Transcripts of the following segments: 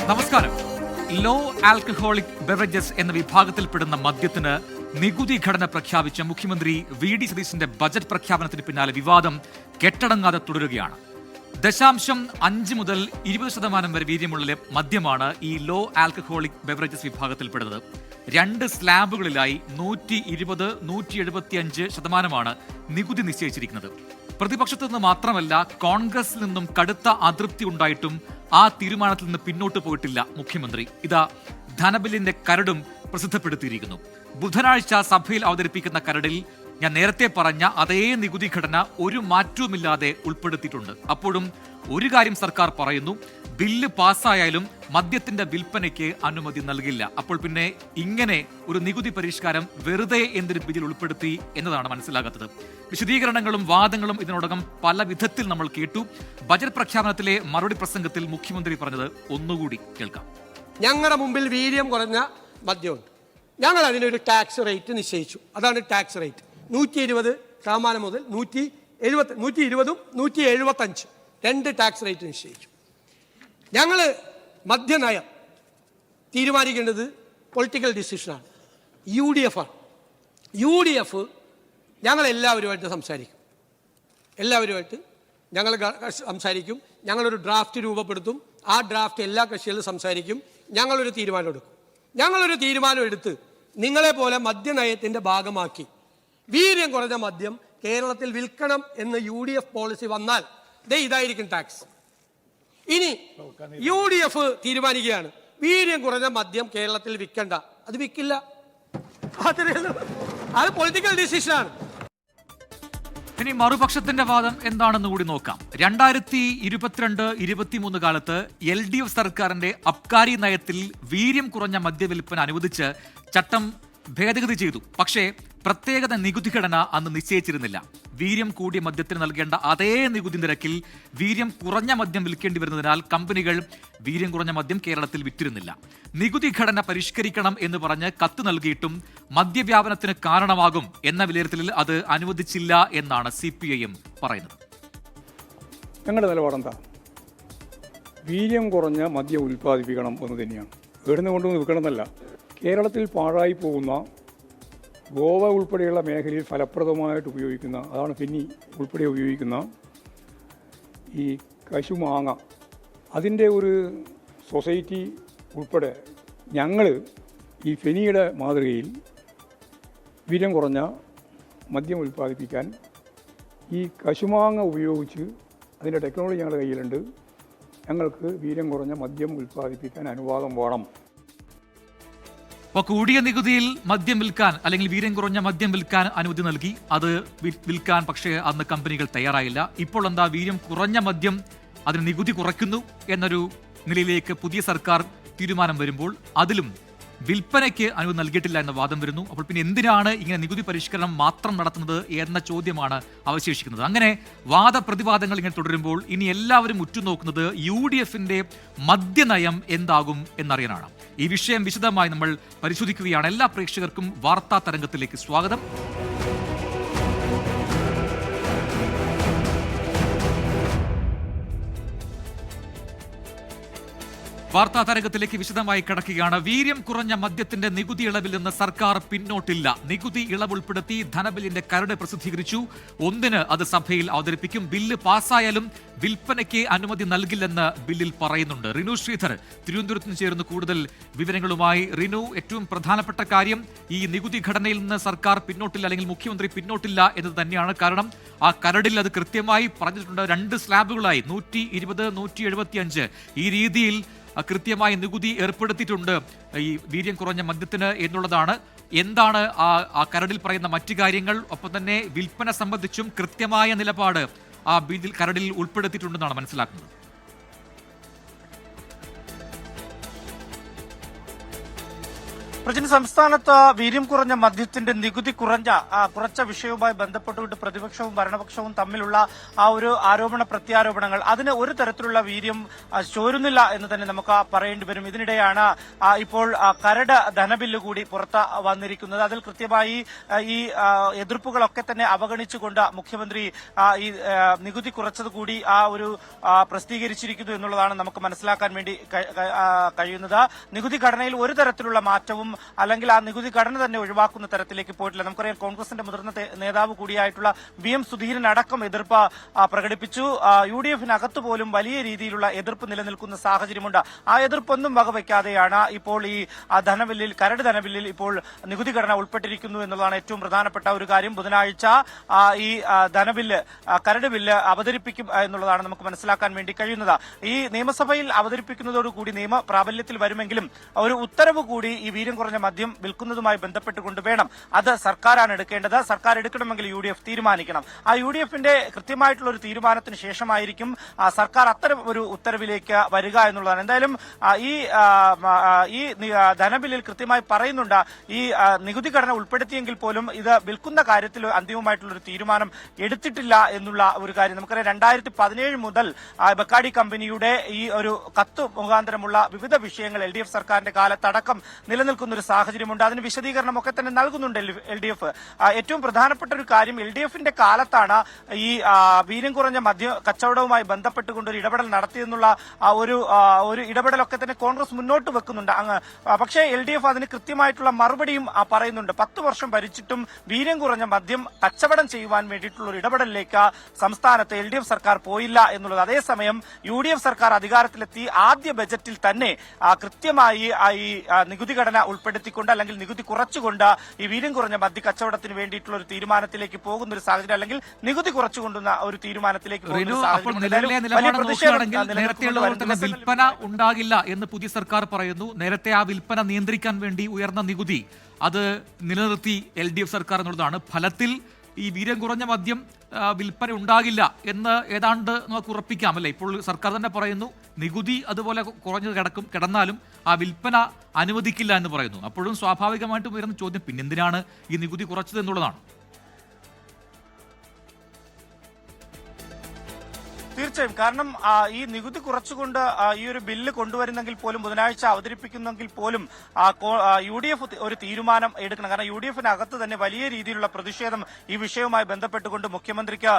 നമസ്കാരം. Law alcoholic beverages എന്ന വിഭാഗത്തിൽപ്പെടുന്ന മദ്യത്തിന് നികുതി ഘടന പ്രഖ്യാപിച്ച മുഖ്യമന്ത്രി വി.ഡി. സതീശന്റെ ബജറ്റ് പ്രഖ്യാപനത്തിന് പിന്നാലെ വിവാദം കെട്ടടങ്ങാതെ തുടരുകയാണ്. 0.5 മുതൽ 20% വരെ വീര്യമുള്ള മദ്യമാണ് ഈ ലോ ആൽക്കഹോളിക് ബെവറേജസ് വിഭാഗത്തിൽപ്പെടുന്നത്. 2 സ്ലാബുകളിലായി 120, 175% നികുതി നിശ്ചയിച്ചിരിക്കുന്നത്. പ്രതിപക്ഷത്തു നിന്ന് മാത്രമല്ല, കോൺഗ്രസിൽ നിന്നും കടുത്ത അതൃപ്തി ഉണ്ടായിട്ടും ആ തീരുമാനത്തിൽ നിന്ന് പിന്നോട്ട് പോയിട്ടില്ല മുഖ്യമന്ത്രി. ഇതാ ധനബില്ലിന്റെ കരടും പ്രസിദ്ധപ്പെടുത്തിയിരിക്കുന്നു. ബുധനാഴ്ച സഭയിൽ അവതരിപ്പിക്കുന്ന കരടിൽ ഞാൻ നേരത്തെ പറഞ്ഞ അതേ നികുതി ഘടന ഒരു മാറ്റവുമില്ലാതെ ഉൾപ്പെടുത്തിയിട്ടുണ്ട്. അപ്പോഴും ഒരു കാര്യം സർക്കാർ പറയുന്നു, ബില്ല് പാസ്സായാലും മദ്യത്തിന്റെ വിൽപ്പനയ്ക്ക് അനുമതി നൽകില്ല. അപ്പോൾ പിന്നെ ഇങ്ങനെ ഒരു നികുതി പരിഷ്കാരം വെറുതെ എന്തൊരു ബില്ലിൽ ഉൾപ്പെടുത്തി എന്നതാണ് മനസ്സിലാകാത്തത്. വിശദീകരണങ്ങളും വാദങ്ങളും ഇതിനോടകം പല വിധത്തിൽ നമ്മൾ കേട്ടു. ബജറ്റ് പ്രഖ്യാപനത്തിലെ മറുപടി പ്രസംഗത്തിൽ മുഖ്യമന്ത്രി പറഞ്ഞത് ഒന്നുകൂടി കേൾക്കാം. ഞങ്ങളുടെ മുമ്പിൽ വീര്യം കുറഞ്ഞ മദ്യമുണ്ട്. ഞങ്ങൾ അതിനൊരു ടാക്സ് റേറ്റ് നിശ്ചയിച്ചു. അതാണ് ടാക്സ് റേറ്റ്. 120% മുതൽ 120ഉം 175 2 ടാക്സ് റേറ്റ് നിശ്ചയിച്ചു. ഞങ്ങൾ മദ്യനയം തീരുമാനിക്കേണ്ടത് പൊളിറ്റിക്കൽ ഡിസിഷനാണ്. UDF ആണ്. UDF ഞങ്ങൾ എല്ലാവരുമായിട്ട് സംസാരിക്കും. ഞങ്ങളൊരു ഡ്രാഫ്റ്റ് രൂപപ്പെടുത്തും. ആ ഡ്രാഫ്റ്റ് എല്ലാ കക്ഷികളും സംസാരിക്കും. ഞങ്ങളൊരു തീരുമാനം എടുത്ത് നിങ്ങളെ പോലെ മദ്യനയത്തിന്റെ ഭാഗമാക്കി വീര്യം കുറഞ്ഞ മദ്യം കേരളത്തിൽ വിൽക്കണം എന്ന് UDF പോളിസി വന്നാൽ ഇതായിരിക്കും ടാക്സ്. ഇനി UDF തീരുമാനിക്കുകയാണ് വീര്യം കുറഞ്ഞ മദ്യം കേരളത്തിൽ വിൽക്കണ്ട, അത് വിൽക്കില്ല. അത് പൊളിറ്റിക്കൽ ഡിസിഷനാണ്. ഇനി മറുപക്ഷത്തിന്റെ വാദം എന്താണെന്ന് കൂടി നോക്കാം. 2022-23 കാലത്ത് LDF സർക്കാരിന്റെ അബ്കാരി നയത്തിൽ വീര്യം കുറഞ്ഞ മദ്യവിൽപ്പന അനുവദിച്ച് ചട്ടം ഭേദഗതി ചെയ്തു. പക്ഷേ പ്രത്യേകത നികുതി ഘടന അന്ന് നിശ്ചയിച്ചിരുന്നില്ല. വീര്യം കൂടിയ മദ്യത്തിന് നൽകേണ്ട അതേ നികുതി നിരക്കിൽ വീര്യം കുറഞ്ഞ മദ്യം വിൽക്കേണ്ടി വരുന്നതിനാൽ കമ്പനികൾ വീര്യം കുറഞ്ഞ മദ്യം കേരളത്തിൽ വിറ്റിരുന്നില്ല. നികുതി ഘടന പരിഷ്കരിക്കണം എന്ന് പറഞ്ഞ് കത്ത് നൽകിയിട്ടും മദ്യവ്യാപനത്തിന് കാരണമാകും എന്ന വിലയിരുത്തലിൽ അത് അനുവദിച്ചില്ല എന്നാണ് CPIM പറയുന്നത്. ഞങ്ങളുടെ നിലപാടെന്താ? വീര്യം കുറഞ്ഞ മദ്യം ഉൽപ്പാദിപ്പിക്കണം എന്ന് തന്നെയാണ്. എവിടുന്ന് കൊണ്ടുവന്ന് വിൽക്കണമെന്നല്ല. കേരളത്തിൽ പാഴായി പോകുന്ന ഗോവ ഉൾപ്പെടെയുള്ള മേഖലയിൽ ഫലപ്രദമായിട്ട് ഉപയോഗിക്കുന്ന, അതാണ് ഫെന്നി ഉൾപ്പെടെ ഉപയോഗിക്കുന്ന ഈ കശുമാങ്ങ, അതിൻ്റെ ഒരു സൊസൈറ്റി ഉൾപ്പെടെ ഞങ്ങൾ ഈ ഫെനിയുടെ മാതൃകയിൽ വീര്യം കുറഞ്ഞ മദ്യം ഉൽപ്പാദിപ്പിക്കാൻ ഈ കശുമാങ്ങ ഉപയോഗിച്ച് അതിൻ്റെ ടെക്നോളജി ഞങ്ങളുടെ കയ്യിലുണ്ട്. ഞങ്ങൾക്ക് വീര്യം കുറഞ്ഞ മദ്യം ഉൽപ്പാദിപ്പിക്കാൻ അനുവാദം വേണം. അപ്പോൾ കൂടിയ നികുതിയിൽ മദ്യം വിൽക്കാൻ അല്ലെങ്കിൽ വീര്യം കുറഞ്ഞ മദ്യം വിൽക്കാൻ അനുമതി നൽകി. അത് വിൽക്കാൻ പക്ഷേ അന്ന് കമ്പനികൾ തയ്യാറായില്ല. ഇപ്പോൾ എന്താ, വീര്യം കുറഞ്ഞ മദ്യം അതിന് നികുതി കുറയ്ക്കുന്നു എന്നൊരു നിലയിലേക്ക് പുതിയ സർക്കാർ തീരുമാനം വരുമ്പോൾ അതിലും വിൽപ്പനയ്ക്ക് അനുമതി നൽകിയിട്ടില്ല എന്ന വാദം വരുന്നു. അപ്പോൾ പിന്നെ എന്തിനാണ് ഇങ്ങനെ നികുതി പരിഷ്കരണം മാത്രം നടത്തുന്നത് എന്ന ചോദ്യമാണ് അവശേഷിക്കുന്നത്. അങ്ങനെ വാദപ്രതിവാദങ്ങൾ ഇങ്ങനെ തുടരുമ്പോൾ ഇനി എല്ലാവരും ഉറ്റുനോക്കുന്നത് UDFന്റെ മദ്യനയം എന്താകും എന്നറിയാനാണ്. ഈ വിഷയം വിശദമായി നമ്മൾ പരിശോധിക്കുകയാണ്. എല്ലാ പ്രേക്ഷകർക്കും വാർത്താ തരംഗത്തിലേക്ക് സ്വാഗതം. വാർത്താ തരംഗത്തിലേക്ക് വിശദമായി കടക്കുകയാണ്. വീര്യം കുറഞ്ഞ മദ്യത്തിന്റെ നികുതി ഇളവിൽ നിന്ന് സർക്കാർ പിന്നോട്ടില്ല. നികുതി ഇളവ് ഉൾപ്പെടുത്തി ധനബില്ലിന്റെ കരട് പ്രസിദ്ധീകരിച്ചു. 1 അത് സഭയിൽ അവതരിപ്പിക്കും. ബില്ല് പാസ്സായാലും വിൽപ്പനയ്ക്ക് അനുമതി നൽകില്ലെന്ന് ബില്ലിൽ പറയുന്നുണ്ട്. റിനു ശ്രീധർ തിരുവനന്തപുരത്ത് നിന്ന് ചേർന്ന് കൂടുതൽ വിവരങ്ങളുമായി. റിനു, ഏറ്റവും പ്രധാനപ്പെട്ട കാര്യം ഈ നികുതി ഘടനയിൽ നിന്ന് സർക്കാർ പിന്നോട്ടില്ല, അല്ലെങ്കിൽ മുഖ്യമന്ത്രി പിന്നോട്ടില്ല എന്നത് തന്നെയാണ്. കാരണം ആ കരടിൽ അത് കൃത്യമായി പറഞ്ഞിട്ടുണ്ട്. 2 സ്ലാബുകളായി 120, 175 ഈ രീതിയിൽ കൃത്യമായി നികുതി ഏർപ്പെടുത്തിയിട്ടുണ്ട് ഈ വീര്യം കുറഞ്ഞ മദ്യത്തിന് എന്നുള്ളതാണ്. എന്താണ് ആ കരടിൽ പറയുന്ന മറ്റു കാര്യങ്ങൾ? ഒപ്പം തന്നെ വിൽപ്പന സംബന്ധിച്ചും കൃത്യമായ നിലപാട് ആ ബില്ലിൽ കരടിൽ ഉൾപ്പെടുത്തിയിട്ടുണ്ടെന്നാണ് മനസ്സിലാക്കുന്നത്. പ്രജിൻ, സംസ്ഥാനത്ത് വീര്യം കുറഞ്ഞ മദ്യത്തിന്റെ നികുതി കുറച്ച വിഷയവുമായി ബന്ധപ്പെട്ടുകൊണ്ട് പ്രതിപക്ഷവും ഭരണപക്ഷവും തമ്മിലുള്ള ആ ഒരു ആരോപണ പ്രത്യാരോപണങ്ങൾ, അതിന് ഒരു തരത്തിലുള്ള വീര്യം ചോരുന്നില്ല എന്ന് തന്നെ നമുക്ക് പറയേണ്ടി വരും. ഇതിനിടെയാണ് ഇപ്പോൾ കരട് ധനബില്ല് കൂടി പുറത്ത് വന്നിരിക്കുന്നത്. അതിൽ കൃത്യമായി ഈ എതിർപ്പുകളൊക്കെ തന്നെ അവഗണിച്ചുകൊണ്ട് മുഖ്യമന്ത്രി ഈ നികുതി കുറച്ചത് കൂടി പ്രസിദ്ധീകരിച്ചിരിക്കുന്നു എന്നുള്ളതാണ് നമുക്ക് മനസ്സിലാക്കാൻ വേണ്ടി കഴിയുന്നത്. നികുതി ഘടനയിൽ ഒരു തരത്തിലുള്ള മാറ്റവും അല്ലെങ്കിൽ ആ നികുതി ഘടന തന്നെ ഒഴിവാക്കുന്ന തരത്തിലേക്ക് പോയിട്ടില്ല. നമുക്കറിയാം, കോൺഗ്രസിന്റെ മുതിർന്ന നേതാവ് കൂടിയായിട്ടുള്ള VM സുധീരൻ അടക്കം എതിർപ്പ് പ്രകടിപ്പിച്ചു. UDF-നകത്ത് പോലും വലിയ രീതിയിലുള്ള എതിർപ്പ് നിലനിൽക്കുന്ന സാഹചര്യമുണ്ട്. ആ എതിർപ്പൊന്നും വകവയ്ക്കാതെയാണ് ഇപ്പോൾ ഈ കരട് ധനബില്ലിൽ ഇപ്പോൾ നികുതി ഘടന ഉൾപ്പെട്ടിരിക്കുന്നു എന്നുള്ളതാണ് ഏറ്റവും പ്രധാനപ്പെട്ട ഒരു കാര്യം. ബുധനാഴ്ച ഈ കരട് ബില്ല് അവതരിപ്പിക്കും എന്നുള്ളതാണ് നമുക്ക് മനസ്സിലാക്കാൻ വേണ്ടി കഴിയുന്നത്. ഈ നിയമസഭയിൽ അവതരിപ്പിക്കുന്നതോടുകൂടി നിയമ പ്രാബല്യത്തിൽ വരുമെങ്കിലും ഒരു ഉത്തരവ് കൂടി ഈ വീര്യം കുറഞ്ഞ മദ്യം വിൽക്കുന്നതുമായി ബന്ധപ്പെട്ടുകൊണ്ട് വേണം. അത് സർക്കാരാണ് എടുക്കേണ്ടത്. സർക്കാർ എടുക്കണമെങ്കിൽ UDF തീരുമാനിക്കണം. ആ UDF-ന്റെ കൃത്യമായിട്ടുള്ള ഒരു തീരുമാനത്തിന് ശേഷമായിരിക്കും സർക്കാർ അത്തരം ഒരു ഉത്തരവിലേക്ക് വരിക എന്നുള്ളതാണ്. എന്തായാലും ഈ ധനബില്ലിൽ കൃത്യമായി പറയുന്നുണ്ട്, ഈ നികുതി ഘടന ഉൾപ്പെടുത്തിയെങ്കിൽ പോലും ഇത് വിൽക്കുന്ന കാര്യത്തിൽ അന്തിമമായിട്ടുള്ള ഒരു തീരുമാനം എടുത്തിട്ടില്ല എന്നുള്ള ഒരു കാര്യം. നമുക്കറിയാം, 2017 മുതൽ ബക്കാഡി കമ്പനിയുടെ ഈ ഒരു കത്ത് മുഖാന്തരമുള്ള വിവിധ വിഷയങ്ങൾ LDF സർക്കാരിന്റെ കാലത്തടക്കം നിലനിൽക്കുന്ന ഒരു സാഹചര്യമുണ്ട്. അതിന് വിശദീകരണമൊക്കെ തന്നെ നൽകുന്നുണ്ട് LDF. ഏറ്റവും പ്രധാനപ്പെട്ട ഒരു കാര്യം, LDF-ന്റെ കാലത്താണ് ഈ വീര്യം കുറഞ്ഞ മദ്യ കച്ചവടവുമായി ബന്ധപ്പെട്ടുകൊണ്ട് ഒരു ഇടപെടൽ നടത്തിയെന്നുള്ള ഒരു ഇടപെടലൊക്കെ തന്നെ കോൺഗ്രസ് മുന്നോട്ട് വെക്കുന്നുണ്ട്. പക്ഷേ LDF അതിന് കൃത്യമായിട്ടുള്ള മറുപടിയും പറയുന്നുണ്ട്. 10 വർഷം ഭരിച്ചിട്ടും വീര്യം കുറഞ്ഞ മദ്യം കച്ചവടം ചെയ്യുവാൻ വേണ്ടിയിട്ടുള്ള ഒരു ഇടപെടലിലേക്ക് സംസ്ഥാനത്ത് LDF സർക്കാർ പോയില്ല എന്നുള്ളത്. അതേസമയം UDF സർക്കാർ അധികാരത്തിലെത്തി ആദ്യ ബജറ്റിൽ തന്നെ കൃത്യമായി ഈ നികുതി ഘടന ഉൾപ്പെടുത്തിക്കൊണ്ട് അല്ലെങ്കിൽ നികുതി കുറച്ചുകൊണ്ട് ഈ വീര്യം കുറഞ്ഞ മദ്യ കച്ചവടത്തിന് വേണ്ടിയിട്ടുള്ള ഒരു തീരുമാനത്തിലേക്ക് പോകുന്ന ഒരു സാഹചര്യം, അല്ലെങ്കിൽ നികുതി കുറച്ചുകൊണ്ടുന്ന ഒരു തീരുമാനത്തിലേക്ക് വിൽപ്പന ഉണ്ടാകില്ല എന്ന് പുതിയ സർക്കാർ പറയുന്നു. നേരത്തെ ആ വിൽപ്പന നിയന്ത്രിക്കാൻ വേണ്ടി ഉയർന്ന നികുതി അത് നിലനിർത്തി LDF സർക്കാർ എന്നുള്ളതാണ്. ഫലത്തിൽ ഈ വീര്യം കുറഞ്ഞ മദ്യം വിൽപ്പന ഉണ്ടാകില്ല എന്ന് ഏതാണ്ട് നമുക്ക് ഉറപ്പിക്കാം, അല്ലേ? ഇപ്പോൾ സർക്കാർ തന്നെ പറയുന്നു നികുതി അതുപോലെ കുറഞ്ഞു കിടന്നാലും ആ വിൽപ്പന അനുവദിക്കില്ല എന്ന് പറയുന്നു. അപ്പോഴും സ്വാഭാവികമായിട്ടും ഉയർന്ന ചോദ്യം, പിന്നെന്തിനാണ് ഈ നികുതി കുറച്ചത് എന്നുള്ളതാണ്. തീർച്ചയായും, കാരണം ഈ നികുതി കുറച്ചുകൊണ്ട് ഈ ഒരു ബില്ല് കൊണ്ടുവരുന്നെങ്കിൽ പോലും, ബുധനാഴ്ച അവതരിപ്പിക്കുന്നെങ്കിൽ പോലും UDF ഒരു തീരുമാനം എടുക്കണം. കാരണം UDF-നകത്ത് തന്നെ വലിയ രീതിയിലുള്ള പ്രതിഷേധം ഈ വിഷയവുമായി ബന്ധപ്പെട്ടുകൊണ്ട് മുഖ്യമന്ത്രിക്ക്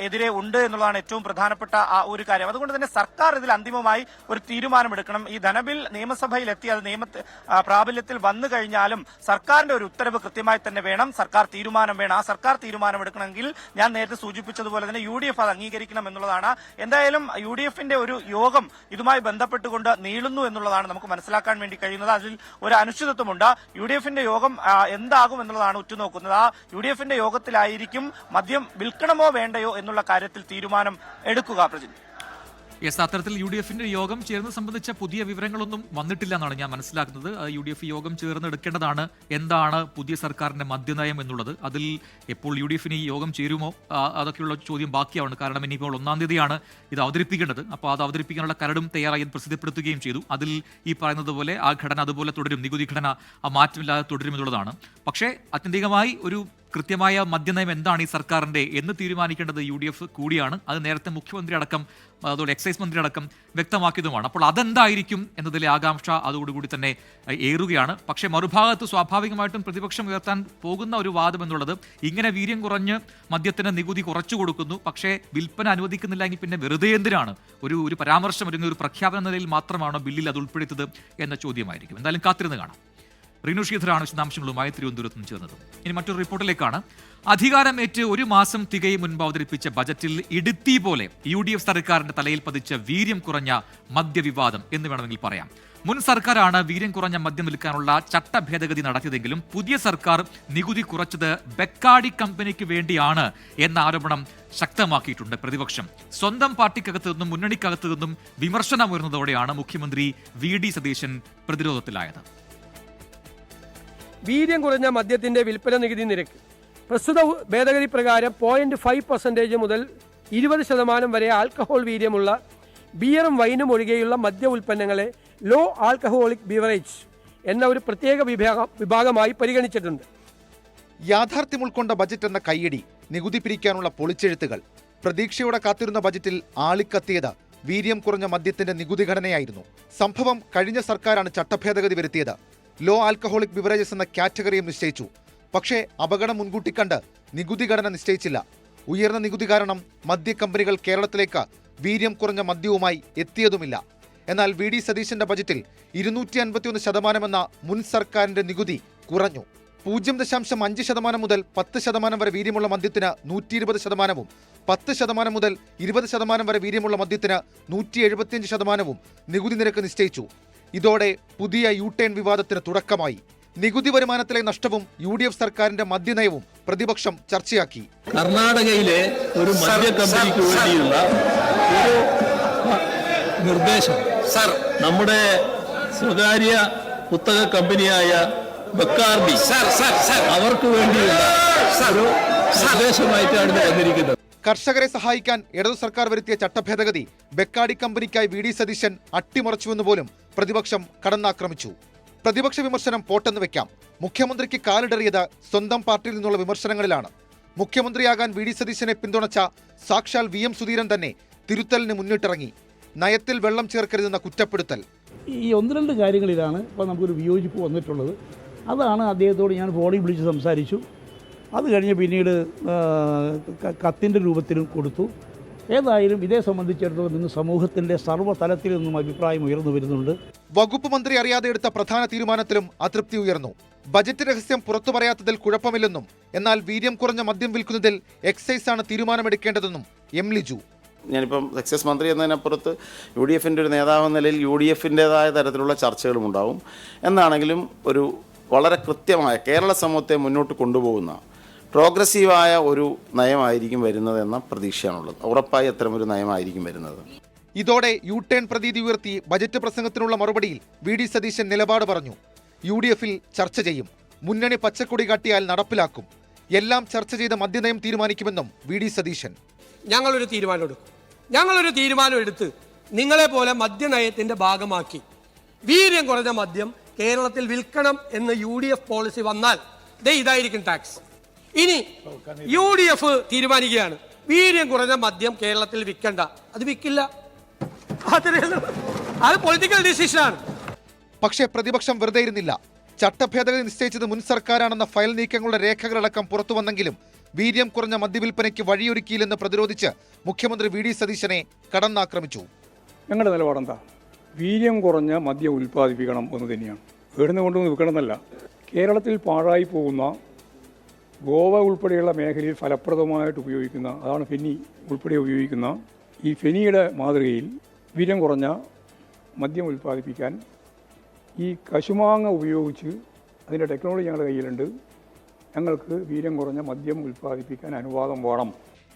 എതിരെ ഉണ്ട് എന്നുള്ളതാണ് ഏറ്റവും പ്രധാനപ്പെട്ട ഒരു കാര്യം. അതുകൊണ്ട് തന്നെ സർക്കാർ ഇതിൽ അന്തിമമായി ഒരു തീരുമാനമെടുക്കണം. ഈ ധനബിൽ നിയമസഭയിൽ എത്തി അത് പ്രാബല്യത്തിൽ വന്നു കഴിഞ്ഞാലും സർക്കാരിന്റെ ഒരു ഉത്തരവ് കൃത്യമായി തന്നെ വേണം. സർക്കാർ തീരുമാനം വേണം. ആ സർക്കാർ തീരുമാനമെടുക്കണമെങ്കിൽ ഞാൻ നേരത്തെ സൂചിപ്പിച്ചതുപോലെ തന്നെ UDF അത് അംഗീകരിക്കണം എന്നുള്ളതാണ്. എന്തായാലും UDF-ന്റെ ഒരു യോഗം ഇതുമായി ബന്ധപ്പെട്ടുകൊണ്ട് നീളുന്നു എന്നുള്ളതാണ് നമുക്ക് മനസ്സിലാക്കാൻ വേണ്ടി കഴിയുന്നത്. അതിൽ ഒരു അനിശ്ചിതത്വമുണ്ട്. UDF-ന്റെ യോഗം എന്താകും എന്നുള്ളതാണ് ഉറ്റുനോക്കുന്നത്. ആ UDF-ന്റെ യോഗത്തിലായിരിക്കും മദ്യം വിൽക്കണമോ വേണ്ടയോ എന്നുള്ള കാര്യത്തിൽ തീരുമാനം എടുക്കുക. പ്രജിൻ, അത്തരത്തിൽ UDF-ന്റെ യോഗം ചേർന്ന് സംബന്ധിച്ച പുതിയ വിവരങ്ങളൊന്നും വന്നിട്ടില്ല എന്നാണ് ഞാൻ മനസ്സിലാക്കുന്നത്. UDF യോഗം ചേർന്ന് എടുക്കേണ്ടതാണ് എന്താണ് പുതിയ സർക്കാരിന്റെ മദ്യനയം എന്നുള്ളത്. അതിൽ എപ്പോൾ UDF-ന് ഈ യോഗം ചേരുമോ അതൊക്കെയുള്ള ചോദ്യം ബാക്കിയാണ്. കാരണം ഇനിയിപ്പോൾ 1-ാം തീയതിയാണ് ഇത് അവതരിപ്പിക്കേണ്ടത്. അപ്പോൾ അത് അവതരിപ്പിക്കാനുള്ള കരടും തയ്യാറായി പ്രസിദ്ധപ്പെടുത്തുകയും ചെയ്തു. അതിൽ ഈ പറയുന്നത് പോലെ ആ ഘടന അതുപോലെ തുടരും, നികുതി ഘടന മാറ്റമില്ലാതെ തുടരും എന്നുള്ളതാണ്. പക്ഷേ ആത്യന്തികമായി ഒരു കൃത്യമായ മദ്യനയം എന്താണ് ഈ സർക്കാരിന്റെ എന്ന് തീരുമാനിക്കേണ്ടത് UDF കൂടിയാണ്. അത് നേരത്തെ മുഖ്യമന്ത്രി അടക്കം അതുപോലെ എക്സൈസ് മന്ത്രി അടക്കം വ്യക്തമാക്കിയതുമാണ്. അപ്പോൾ അതെന്തായിരിക്കും എന്നതിലെ ആകാംക്ഷ അതോടുകൂടി തന്നെ ഏറുകയാണ്. പക്ഷേ മറുഭാഗത്ത് സ്വാഭാവികമായിട്ടും പ്രതിപക്ഷം ഉയർത്താൻ പോകുന്ന ഒരു വാദം എന്നുള്ളത്, ഇങ്ങനെ വീര്യം കുറഞ്ഞ് മദ്യത്തിന് നികുതി കുറച്ചു കൊടുക്കുന്നു, പക്ഷേ വിൽപ്പന അനുവദിക്കുന്നില്ല എങ്കിൽ പിന്നെ വെറുതെ എന്തിനാണ് ഒരു പരാമർശം, അല്ലെങ്കിൽ ഒരു പ്രഖ്യാപന നിലയിൽ മാത്രമാണോ ബില്ലിൽ അത് ഉൾപ്പെടുത്തത് എന്ന ചോദ്യമായിരിക്കും. എന്തായാലും കാത്തിരുന്ന് കാണാം. റിനു ശ്രീധരാണ് വിശദാംശങ്ങളുമായി തിരുവനന്തപുരത്ത് നിന്ന് ചേർന്നത്. ഇനി മറ്റൊരു റിപ്പോർട്ടിലേക്കാണ്. അധികാരമേറ്റ് 1 മാസം തികയും മുൻപ് അവതരിപ്പിച്ച ബജറ്റിൽ ഇടുത്തി പോലെ UDF സർക്കാരിന്റെ തലയിൽ പതിച്ച വീര്യം കുറഞ്ഞ മദ്യവിവാദം എന്ന് വേണമെങ്കിൽ പറയാം. മുൻ സർക്കാരാണ് വീര്യം കുറഞ്ഞ മദ്യം വിൽക്കാനുള്ള ചട്ട ഭേദഗതി നടത്തിയതെങ്കിലും പുതിയ സർക്കാർ നികുതി കുറച്ചത് ബക്കാഡി കമ്പനിക്ക് വേണ്ടിയാണ് എന്ന ആരോപണം ശക്തമാക്കിയിട്ടുണ്ട് പ്രതിപക്ഷം. സ്വന്തം പാർട്ടിക്കകത്തു നിന്നും മുന്നണിക്കകത്തു നിന്നും വിമർശനമുയർന്നതോടെയാണ് മുഖ്യമന്ത്രി VD സതീശൻ പ്രതിരോധത്തിലായത്. വീര്യം കുറഞ്ഞ മദ്യത്തിന്റെ വിൽപ്പന നികുതി നിരക്ക് പ്രസ്തുത ഭേദഗതി പ്രകാരം 0.5% മുതൽ 20% വരെ ആൽക്കഹോൾ വീര്യമുള്ള ബിയറും വൈനും ഒഴികെയുള്ള മദ്യ ഉൽപ്പന്നങ്ങളെ ലോ ആൽക്കഹോളിക് ബിവറേജ് എന്ന ഒരു പ്രത്യേക വിഭാഗമായി പരിഗണിച്ചിട്ടുണ്ട്. യാഥാർത്ഥ്യം ഉൾക്കൊണ്ട ബജറ്റ് എന്ന കയ്യടി, നികുതി പിരിക്കാനുള്ള പൊളിച്ചെഴുത്തുകൾ, പ്രതീക്ഷയോടെ കാത്തിരുന്ന ബജറ്റിൽ ആളിക്കത്തിയത് വീര്യം കുറഞ്ഞ മദ്യത്തിന്റെ നികുതി ഘടനയായിരുന്നു. സംഭവം കഴിഞ്ഞ സർക്കാരാണ് ചട്ടഭേദഗതി വരുത്തിയത്. ലോ ആൽക്കഹോളിക് ബിവറേജസ് എന്ന കാറ്റഗറിയും നിശ്ചയിച്ചു. പക്ഷേ അപകടം മുൻകൂട്ടി കണ്ട് നികുതി ഘടന നിശ്ചയിച്ചില്ല. ഉയർന്ന നികുതി കാരണം മദ്യ കമ്പനികൾ കേരളത്തിലേക്ക് വീര്യം കുറഞ്ഞ മദ്യവുമായി എത്തിയതുമില്ല. എന്നാൽ വി ഡി സതീശന്റെ ബജറ്റിൽ 251% എന്ന മുൻ സർക്കാരിന്റെ നികുതി കുറഞ്ഞു. 0.5% മുതൽ 10% വരെ വീര്യമുള്ള മദ്യത്തിന് 120%, 10% മുതൽ 20% വരെ വീര്യമുള്ള മദ്യത്തിന് 175% നികുതി നിരക്ക് നിശ്ചയിച്ചു. ഇതോടെ പുതിയ യു-ടേൺ വിവാദത്തിന് തുടക്കമായി. നികുതി വരുമാനത്തിലെ നഷ്ടവും UDF സർക്കാരിന്റെ മദ്യനയവും പ്രതിപക്ഷം ചർച്ചയാക്കി. കർണാടകയിലെ ഒരു മദ്യ കമ്പനിക്ക് വേണ്ടിയുള്ള ഒരു നിർദ്ദേശം നമ്മുടെ സ്വകാര്യ കുത്തക കമ്പനിയായ ബക്കാർഡി അവർക്ക് വേണ്ടിയുള്ള ഒരു നിർദ്ദേശമായിട്ടാണ് വന്നിരിക്കുന്നത്. കർഷകരെ സഹായിക്കാൻ ഇടതു സർക്കാർ വരുത്തിയ ചട്ടഭേദഗതി ബെക്കാഡി കമ്പനിക്കായി വി ഡി സതീശൻ അട്ടിമറിച്ചുവെന്ന് പോലും പ്രതിപക്ഷം കടന്നാക്രമിച്ചു. പ്രതിപക്ഷ വിമർശനം പോട്ടെന്ന് വെക്കാം. മുഖ്യമന്ത്രിക്ക് കാലിടറിയത് സ്വന്തം പാർട്ടിയിൽ നിന്നുള്ള വിമർശനങ്ങളിലാണ്. മുഖ്യമന്ത്രിയാകാൻ വി ഡി സതീശനെ പിന്തുണച്ച സാക്ഷാൽ VM സുധീരൻ തന്നെ തിരുത്തലിന് മുന്നിട്ടിറങ്ങി. നയത്തിൽ വെള്ളം ചേർക്കരുതെന്ന കുറ്റപ്പെടുത്തൽ. ഈ 1-2 കാര്യങ്ങളിലാണ് ഇപ്പോൾ നമുക്കൊരു വിയോജിപ്പ് വന്നിട്ടുള്ളത്. അതാണ് അദ്ദേഹത്തോട് ഞാൻ ഫോണിൽ വിളിച്ച് സംസാരിച്ചു. അത് കഴിഞ്ഞ് പിന്നീട് കത്തിൻ്റെ രൂപത്തിലും കൊടുത്തു. ഏതായാലും ഇതേ സംബന്ധിച്ചിടത്തോളം ഇന്ന് സമൂഹത്തിൻ്റെ സർവ്വതലത്തിൽ നിന്നും അഭിപ്രായം ഉയർന്നു വരുന്നുണ്ട്. വകുപ്പ് മന്ത്രി അറിയാതെ എടുത്ത പ്രധാന തീരുമാനത്തിലും അതൃപ്തി ഉയർന്നു. ബജറ്റ് രഹസ്യം പുറത്തു പറയാത്തതിൽ കുഴപ്പമില്ലെന്നും എന്നാൽ വീര്യം കുറഞ്ഞ മദ്യം വിൽക്കുന്നതിൽ എക്സൈസാണ് തീരുമാനമെടുക്കേണ്ടതെന്നും എം ലിജു. ഞാനിപ്പം എക്സൈസ് മന്ത്രി എന്നതിനപ്പുറത്ത് UDFൻ്റെ ഒരു നേതാവെന്ന നിലയിൽ UDFൻ്റേതായ തരത്തിലുള്ള ചർച്ചകളും ഉണ്ടാവും. എന്നാണെങ്കിലും ഒരു വളരെ കൃത്യമായ കേരള സമൂഹത്തെ മുന്നോട്ട് കൊണ്ടുപോകുന്ന പ്രോഗ്രസീവായ ഒരു നയമായിരിക്കും വരുന്നതെന്ന പ്രതീക്ഷയാണുള്ളത്. ഉറപ്പായി അത്തരമൊരു നയമായിരിക്കും വരുന്നത്. ഇതോടെ യു-ടേൺ പ്രതീതി ഉയർത്തി ബജറ്റ് പ്രസംഗത്തിനുള്ള മറുപടിയിൽ വി ഡി സതീശൻ നിലപാട് പറഞ്ഞു. UDFൽ ചർച്ച ചെയ്യും, മുന്നണി പച്ചക്കൊടി കാട്ടിയാൽ നടപ്പിലാക്കും, എല്ലാം ചർച്ച ചെയ്ത് മദ്യനയം തീരുമാനിക്കുമെന്നും വി ഡി സതീശൻ. ഞങ്ങളൊരു തീരുമാനം എടുത്ത് നിങ്ങളെ പോലെ മദ്യനയത്തിന്റെ ഭാഗമാക്കി വീര്യം കുറഞ്ഞ മദ്യം കേരളത്തിൽ വിൽക്കണം എന്ന് UDF പോളിസി വന്നാൽ ഇതായിരിക്കും ടാക്സ്. ഇനി UDF തീരുമാനിക്കുകയാണ് വീര്യം കുറഞ്ഞ മദ്യം കേരളത്തിൽ വിൽക്കണ്ട, അത് വിൽക്കില്ല. അത് പൊളിറ്റിക്കൽ ഡിസിഷനാണ്. പക്ഷേ പ്രതിപക്ഷം വെറുതെ ഇരുന്നില്ല. ചട്ടഭേദഗതി നിശ്ചയിച്ചത് മുൻ സർക്കാരാണെന്ന ഫയൽ നീക്കങ്ങളുടെ രേഖകളടക്കം പുറത്തു വന്നെങ്കിലും വീര്യം കുറഞ്ഞ മദ്യവിൽപ്പനയ്ക്ക് വഴിയൊരുക്കിയില്ലെന്ന് പ്രതിരോധിച്ച് മുഖ്യമന്ത്രി വി ഡി സതീശനെ കടന്നാക്രമിച്ചു. ഞങ്ങളുടെ നിലപാടെന്താ? വീര്യം കുറഞ്ഞ മദ്യം ഉൽപ്പാദിപ്പിക്കണം എന്ന് തന്നെയാണ്. എവിടുന്ന് കൊണ്ടുവന്ന് വിൽക്കണമെന്നല്ല. കേരളത്തിൽ പാഴായി പോകുന്ന ഗോവ ഉൾപ്പെടെയുള്ള മേഖലയിൽ ഫലപ്രദമായിട്ട് ഉപയോഗിക്കുന്ന, അതാണ് ഫെനി ഉൾപ്പെടെ ഉപയോഗിക്കുന്ന ഈ ഫെനിയുടെ മാതൃകയിൽ വീര്യം കുറഞ്ഞ മദ്യം ഉൽപ്പാദിപ്പിക്കാൻ ഈ കശുമാങ്ങ ഉപയോഗിച്ച് അതിൻ്റെ ടെക്നോളജി ഞങ്ങളുടെ കയ്യിലുണ്ട്. ഞങ്ങൾക്ക് വീര്യം കുറഞ്ഞ മദ്യം ഉൽപ്പാദിപ്പിക്കാൻ അനുവാദം വേണം.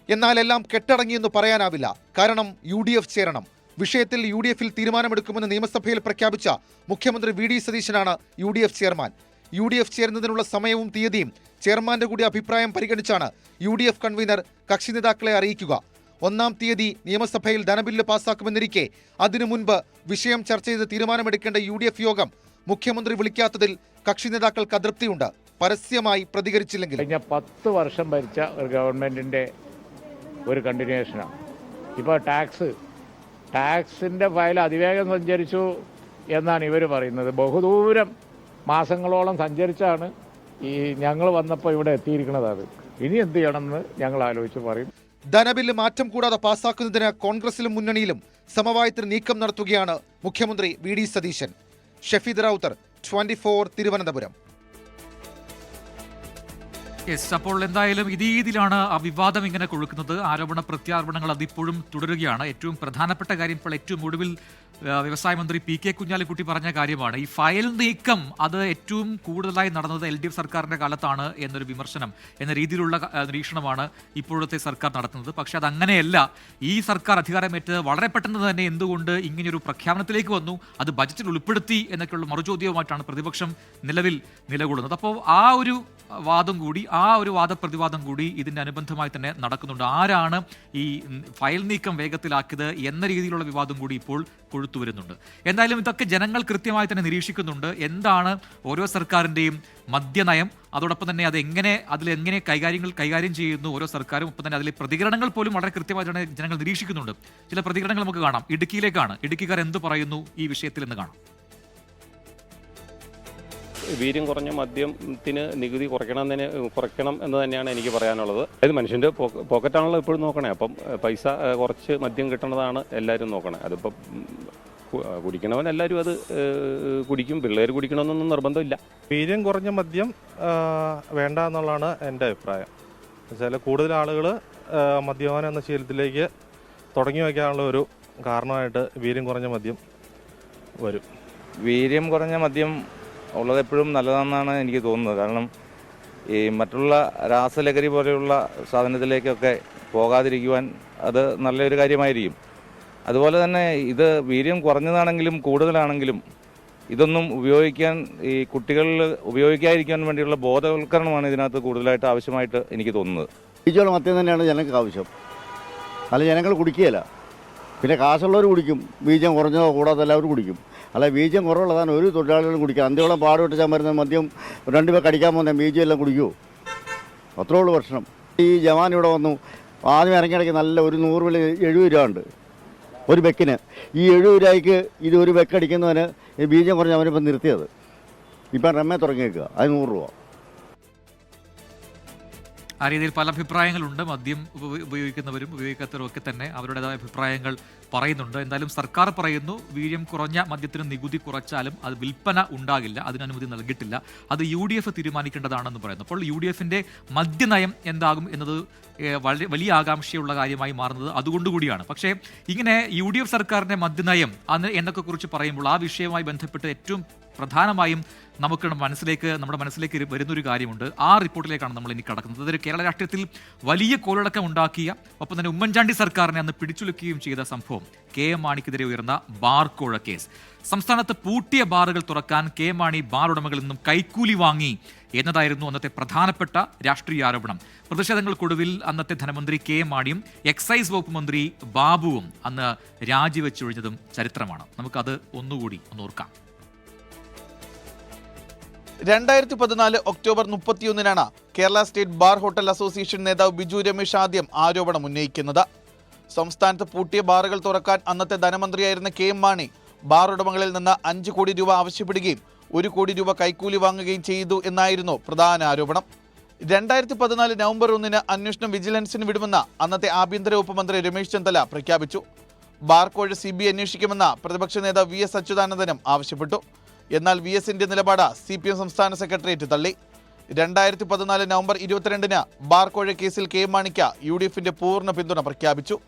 എന്നാൽ എല്ലാം കെട്ടടങ്ങിയെന്ന് പറയാനാവില്ല. കാരണം UDF ചേരണം. വിഷയത്തിൽ UDFൽ തീരുമാനമെടുക്കുമെന്ന് നിയമസഭയിൽ പ്രഖ്യാപിച്ച മുഖ്യമന്ത്രി വി ഡി സതീശനാണ് UDF ചെയർമാൻ. UDF ചേരുന്നതിനുള്ള സമയവും തീയതിയും ചെയർമാന്റെ കൂടി അഭിപ്രായം പരിഗണിച്ചാണ് UDF കൺവീനർ കക്ഷി നേതാക്കളെ അറിയിക്കുക. 1-ാം തീയതി നിയമസഭയിൽ ധനബില്ല് പാസ്സാക്കുമെന്നിരിക്കെ അതിനു മുൻപ് വിഷയം ചർച്ച ചെയ്ത് തീരുമാനമെടുക്കേണ്ട UDF യോഗം മുഖ്യമന്ത്രി വിളിക്കാത്തതിൽ കക്ഷി നേതാക്കൾക്ക് അതൃപ്തിയുണ്ട്. പരസ്യമായി പ്രതികരിച്ചില്ലെങ്കിൽ കഴിഞ്ഞ 10 വർഷം ഭരിച്ച ഒരു ഗവൺമെന്റിന്റെ ഒരു കണ്ടിന്യൂവേഷനാണ്. ഇപ്പോൾ ടാക്സിന്റെ ഫയൽ അതിവേഗം സഞ്ചരിച്ചു എന്നാണ് ഇവർ പറയുന്നത്. ബഹുദൂരം മാസങ്ങളോളം സഞ്ചരിച്ചാണ് ഈ ഞങ്ങൾ വന്നപ്പോൾ ഇവിടെ എത്തിയിരിക്കുന്നത്. അത് ഇനി എന്ത് ചെയ്യണമെന്ന് ഞങ്ങൾ ആലോചിച്ച് പറയും. ധനബില്ല് മാറ്റം കൂടാതെ പാസ്സാക്കുന്നതിന് കോൺഗ്രസിലും മുന്നണിയിലും സമവായത്തിന് നീക്കം നടത്തുകയാണ് മുഖ്യമന്ത്രി വി ഡി സതീശൻ. ഷഫീദ് റൌത്തർ, 24 തിരുവനന്തപുരം. അപ്പോൾ എന്തായാലും ഈ രീതിയിലാണ് ആ വിവാദം ഇങ്ങനെ കൊഴുക്കുന്നത്. ആരോപണ പ്രത്യാരോപണങ്ങൾ അതിപ്പോഴും തുടരുകയാണ്. ഏറ്റവും പ്രധാനപ്പെട്ട കാര്യം ഇപ്പോൾ ഏറ്റവും ഒടുവിൽ വ്യവസായ മന്ത്രി PK കുഞ്ഞാലിക്കുട്ടി പറഞ്ഞ കാര്യമാണ്. ഈ ഫയൽ നീക്കം അത് ഏറ്റവും കൂടുതലായി നടന്നത് LDF സർക്കാരിന്റെ കാലത്താണ് എന്നൊരു വിമർശനം എന്ന രീതിയിലുള്ള നിരീക്ഷണമാണ് ഇപ്പോഴത്തെ സർക്കാർ നടത്തുന്നത്. പക്ഷെ അതങ്ങനെയല്ല. ഈ സർക്കാർ അധികാരമേറ്റ് വളരെ പെട്ടെന്ന് തന്നെ എന്തുകൊണ്ട് ഇങ്ങനെയൊരു പ്രഖ്യാപനത്തിലേക്ക് വന്നു, അത് ബജറ്റിൽ ഉൾപ്പെടുത്തി എന്നൊക്കെയുള്ള മറുചോദ്യവുമായിട്ടാണ് പ്രതിപക്ഷം നിലവിൽ നിലകൊള്ളുന്നത്. അപ്പോൾ ആ ഒരു വാദം കൂടി, ആ ഒരു വാദപ്രതിവാദം കൂടി ഇതിന്റെ അനുബന്ധമായി തന്നെ നടക്കുന്നുണ്ട്. ആരാണ് ഈ ഫയൽ നീക്കം വേഗത്തിലാക്കിയത് എന്ന രീതിയിലുള്ള വിവാദം കൂടി ഇപ്പോൾ തൊഴുത്തു വരുന്നുണ്ട്. എന്തായാലും ഇതൊക്കെ ജനങ്ങൾ കൃത്യമായി തന്നെ നിരീക്ഷിക്കുന്നുണ്ട്. എന്താണ് ഓരോ സർക്കാരിൻ്റെയും മദ്യനയം, അതോടൊപ്പം തന്നെ അതിലെങ്ങനെ കൈകാര്യം ചെയ്യുന്നു ഓരോ സർക്കാരും, ഒപ്പം തന്നെ അതിലെ പ്രതികരണങ്ങൾ പോലും വളരെ കൃത്യമായിട്ടാണ് ജനങ്ങൾ നിരീക്ഷിക്കുന്നുണ്ട്. ചില പ്രതികരണങ്ങൾ നമുക്ക് കാണാം. ഇടുക്കിയിലേക്കാണ്. ഇടുക്കിക്കാർ എന്ത് പറയുന്നു ഈ വിഷയത്തിൽ എന്ന് കാണാം. വീര്യം കുറഞ്ഞ മദ്യത്തിന് നികുതി കുറയ്ക്കണം എന്ന് തന്നെയാണ് എനിക്ക് പറയാനുള്ളത്. അതായത് മനുഷ്യൻ്റെ പോക്കറ്റാണല്ലോ എപ്പോഴും നോക്കണേ. അപ്പം പൈസ കുറച്ച് മദ്യം കിട്ടണതാണ് എല്ലാവരും നോക്കണേ. അതിപ്പം കുടിക്കണവൻ എല്ലാവരും അത് കുടിക്കും. പിള്ളേർ കുടിക്കണമെന്നൊന്നും നിർബന്ധമില്ല. വീര്യം കുറഞ്ഞ മദ്യം വേണ്ട എന്നുള്ളതാണ് എൻ്റെ അഭിപ്രായം. എന്നുവെച്ചാൽ കൂടുതൽ ആളുകൾ മദ്യപാനം എന്ന ശീലത്തിലേക്ക് തുടങ്ങി വയ്ക്കാനുള്ള ഒരു കാരണമായിട്ട് വീര്യം കുറഞ്ഞ മദ്യം വരും. വീര്യം കുറഞ്ഞ മദ്യം ഉള്ളത് എപ്പോഴും നല്ലതാണെന്നാണ് എനിക്ക് തോന്നുന്നത്. കാരണം ഈ മറ്റുള്ള രാസലഹരി പോലെയുള്ള സാധനത്തിലേക്കൊക്കെ പോകാതിരിക്കുവാൻ അത് നല്ലൊരു കാര്യമായിരിക്കും. അതുപോലെ തന്നെ ഇത് വീര്യം കുറഞ്ഞതാണെങ്കിലും കൂടുതലാണെങ്കിലും ഇതൊന്നും ഉപയോഗിക്കാൻ ഈ കുട്ടികളിൽ ഉപയോഗിക്കാതിരിക്കാൻ വേണ്ടിയുള്ള ബോധവൽക്കരണമാണ് ഇതിനകത്ത് കൂടുതലായിട്ട് ആവശ്യമായിട്ട് എനിക്ക് തോന്നുന്നത്. ബീജോളം മദ്യം തന്നെയാണ് ജനങ്ങൾക്ക് ആവശ്യം. അല്ല, ജനങ്ങൾ കുടിക്കുകയില്ല. പിന്നെ കാശുള്ളവർ കുടിക്കും, ബീജം കുറഞ്ഞതോ കൂടാതെ എല്ലാവരും കുടിക്കും. അല്ല, ബീജം കുറവുള്ളതാണ് ഒരു തൊഴിലാളികളും കുടിക്കുക. അന്ത്യോളം പാടുപെട്ടാൽ മരുന്ന് മദ്യം രണ്ടുപേർ കടിക്കാൻ പോകുന്ന ബീജം എല്ലാം കുടിക്കുമോ? അത്രേ ഉള്ളൂ പ്രശ്നം. ഈ ജവാൻ ഇവിടെ വന്നു, ആദ്യം ഇറങ്ങിയിടയ്ക്ക് നല്ല ഒരു 100 വില 70 രൂപ ഉണ്ട് ഒരു ബെക്കിന്. ഈ 70 രൂപയ്ക്ക് ഇത് ഒരു ബെക്കടിക്കുന്നവന് ഈ ബീജം കുറഞ്ഞ് അവനിപ്പം നിർത്തിയത്. ഇപ്പം റമ്മേ തുടങ്ങിയേക്കുക, അത് 100 രൂപ. ആ രീതിയിൽ പല അഭിപ്രായങ്ങളുണ്ട്. മദ്യം ഉപയോഗിക്കുന്നവരും ഉപയോഗിക്കാത്തവരും ഒക്കെ തന്നെ അവരുടേതായ അഭിപ്രായങ്ങൾ പറയുന്നുണ്ട്. എന്തായാലും സർക്കാർ പറയുന്നു വീര്യം കുറഞ്ഞ മദ്യത്തിന് നികുതി കുറച്ചാലും അത് വിൽപ്പന ഉണ്ടാകില്ല, അതിന് അനുമതി നൽകിയിട്ടില്ല, അത് UDF തീരുമാനിക്കേണ്ടതാണെന്ന് പറയുന്നു. അപ്പോൾ UDFന്റെ മദ്യനയം എന്താകും എന്നത് വലിയ ആകാംക്ഷയുള്ള കാര്യമായി മാറുന്നത് അതുകൊണ്ടുകൂടിയാണ്. പക്ഷേ ഇങ്ങനെ UDF സർക്കാരിന്റെ മദ്യനയം എന്നൊക്കെ കുറിച്ച് പറയുമ്പോൾ ആ വിഷയവുമായി ബന്ധപ്പെട്ട് ഏറ്റവും പ്രധാനമായും നമ്മുടെ മനസ്സിലേക്ക് വരുന്നൊരു കാര്യമുണ്ട്. ആ റിപ്പോർട്ടിലേക്കാണ് നമ്മൾ ഇനി കടക്കുന്നത്. അതൊരു കേരള രാഷ്ട്രീയത്തിൽ വലിയ കോളിളക്കം ഉണ്ടാക്കിയ, ഒപ്പം തന്നെ ഉമ്മൻചാണ്ടി സർക്കാരിനെ അന്ന് പിടിച്ചുലക്കുകയും ചെയ്ത സംഭവം KM മാണിക്കെതിരെ ഉയർന്ന ബാർ കോഴ കേസ്. സംസ്ഥാനത്ത് പൂട്ടിയ ബാറുകൾ തുറക്കാൻ KM മാണി ബാർ ഉടമകളിൽ നിന്നും കൈക്കൂലി വാങ്ങി എന്നതായിരുന്നു അന്നത്തെ പ്രധാനപ്പെട്ട രാഷ്ട്രീയ ആരോപണം. പ്രതിഷേധങ്ങൾക്കൊടുവിൽ അന്നത്തെ ധനമന്ത്രി KM മാണിയും എക്സൈസ് വകുപ്പ് മന്ത്രി ബാബുവും അന്ന് രാജിവെച്ചൊഴിഞ്ഞതും ചരിത്രമാണ്. നമുക്കത് ഒന്നുകൂടി ഓർക്കാം. 2014 October 31 Kerala state bar hotel association നേതാവ് ബിജു രമേശ് ആദ്യം ആരോപണം ഉന്നയിക്കുന്നത്. സംസ്ഥാനത്ത് പൂട്ടിയ ബാറുകൾ തുറക്കാൻ അന്നത്തെ ധനമന്ത്രിയായിരുന്ന KM മാണി ബാർ ഉടമകളിൽ നിന്ന് 5 കോടി രൂപ ആവശ്യപ്പെടുകയും 1 കോടി രൂപ കൈക്കൂലി വാങ്ങുകയും ചെയ്തു എന്നായിരുന്നു പ്രധാന ആരോപണം. 2014 നവംബർ 1 അന്വേഷണം വിജിലൻസിന് വിടുമെന്ന് അന്നത്തെ ആഭ്യന്തര വകുപ്പ് മന്ത്രി രമേശ് ചെന്നിത്തല പ്രഖ്യാപിച്ചു. ബാർ കോഴ CBI അന്വേഷിക്കുമെന്ന് പ്രതിപക്ഷ നേതാവ് VS അച്യുതാനന്ദനും ആവശ്യപ്പെട്ടു. എന്നാൽ VSന്റെ നിലപാട് CPM സംസ്ഥാന സെക്രട്ടേറിയറ്റ് തള്ളി. 2014 നവംബർ 22 ബാർ കോഴ കേസിൽ KM മാണിക്ക് UDFന്റെ പൂർണ്ണ പിന്തുണ പ്രഖ്യാപിച്ചു.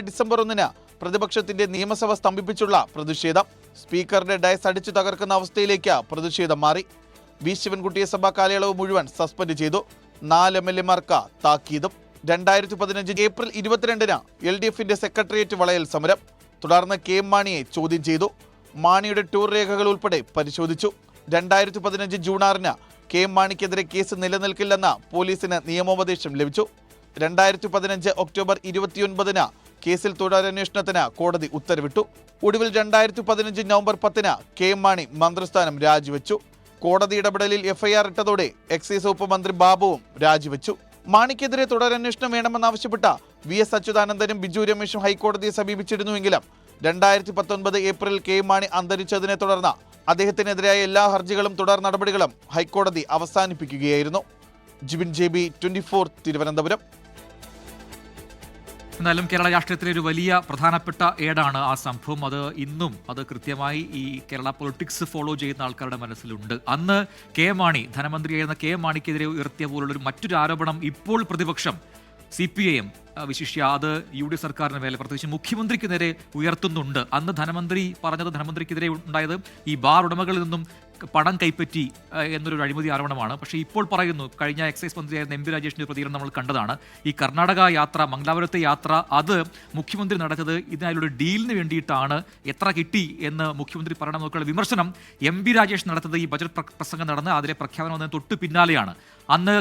ഡിസംബർ 1 പ്രതിപക്ഷത്തിന്റെ നിയമസഭ സ്തംഭിപ്പിച്ചുള്ള പ്രതിഷേധം. സ്പീക്കറുടെ ഡയസ് അടിച്ചു തകർക്കുന്ന അവസ്ഥയിലേക്ക് പ്രതിഷേധം മാറി. വി ശിവൻകുട്ടിയെ സഭാ കാലയളവ് മുഴുവൻ സസ്പെൻഡ് ചെയ്തു. 4 MLA-മാർക്ക് താക്കീതും. 2015 ഏപ്രിൽ 22 LDFന്റെ സെക്രട്ടേറിയറ്റ് വളയൽ സമരം. തുടർന്ന് KM മാണിയെ ചോദ്യം ചെയ്തു. മാണിയുടെ ടൂർ രേഖകൾ ഉൾപ്പെടെ പരിശോധിച്ചു. 2015 ജൂൺ 6 KM മാണിക്കെതിരെ കേസ് നിലനിൽക്കില്ലെന്ന് പോലീസിന് നിയമോപദേശം ലഭിച്ചു. 2015 ഒക്ടോബർ 29 കേസിൽ തുടരന്വേഷണത്തിന് കോടതി ഉത്തരവിട്ടു. ഒടുവിൽ 2015 നവംബർ 10 KM മാണി മന്ത്രിസ്ഥാനം രാജിവെച്ചു. കോടതി ഇടപെടലിൽ FIR ഇട്ടതോടെ എക്സൈസ് വകുപ്പ് മന്ത്രി ബാബുവും രാജിവെച്ചു. മാണിക്കെതിരെ തുടരന്വേഷണം വേണമെന്നാവശ്യപ്പെട്ട VS അച്യുതാനന്ദനും ബിജു രമേശും ഹൈക്കോടതിയെ സമീപിച്ചിരുന്നുവെങ്കിലും 2019 ഏപ്രിൽ KM മാണി അന്തരിച്ചതിനെ തുടർന്ന് അദ്ദേഹത്തിനെതിരായ എല്ലാ ഹർജികളും തുടർ നടപടികളും ഹൈക്കോടതി അവസാനിപ്പിക്കുകയായിരുന്നു. ജിബിൻ JB 24 തിരുവനന്തപുരം. എന്നാലും കേരള രാഷ്ട്രീയത്തിലെ ഒരു വലിയ പ്രധാനപ്പെട്ട ഏടാണ് ആ സംഭവം. അത് കൃത്യമായി ഈ കേരള പൊളിറ്റിക്സ് ഫോളോ ചെയ്യുന്ന ആൾക്കാരുടെ മനസ്സിലുണ്ട്. അന്ന് KM മാണി ധനമന്ത്രിയായിരുന്ന KM മാണിക്കെതിരെ ഉയർത്തിയ പോലുള്ളൊരു മറ്റൊരു ആരോപണം ഇപ്പോൾ പ്രതിപക്ഷം CPIM വിശിഷ്യ അത് UDF സർക്കാരിന് മേലെ പ്രത്യേകിച്ച് മുഖ്യമന്ത്രിക്ക് നേരെ ഉയർത്തുന്നുണ്ട്. അന്ന് ധനമന്ത്രിക്കെതിരെ ഉണ്ടായത് ഈ ബാർ ഉടമകളിൽ നിന്നും പണം കൈപ്പറ്റി എന്നൊരു അഴിമതി ആരോപണമാണ്. പക്ഷേ ഇപ്പോൾ പറയുന്നു, കഴിഞ്ഞ എക്സൈസ് മന്ത്രിയായിരുന്ന എം.പി. രാജേഷിന്റെ പ്രതികരണം നമ്മൾ കണ്ടതാണ്, ഈ കർണാടക യാത്ര, മംഗലാപുരത്തെ യാത്ര, അത് മുഖ്യമന്ത്രി നടത്തിയത് ഇതിനായുള്ള ഡീലിന് വേണ്ടിയിട്ടാണ്, എത്ര കിട്ടി എന്ന് മുഖ്യമന്ത്രി പറയണം എന്നൊക്കെയുള്ള വിമർശനം എം.പി. രാജേഷ് നടത്തുന്നത് ഈ ബജറ്റ് പ്രസംഗം നടന്ന് അതിലെ പ്രഖ്യാപനം വന്നതിന് തൊട്ട് പിന്നാലെയാണ്. അന്ന്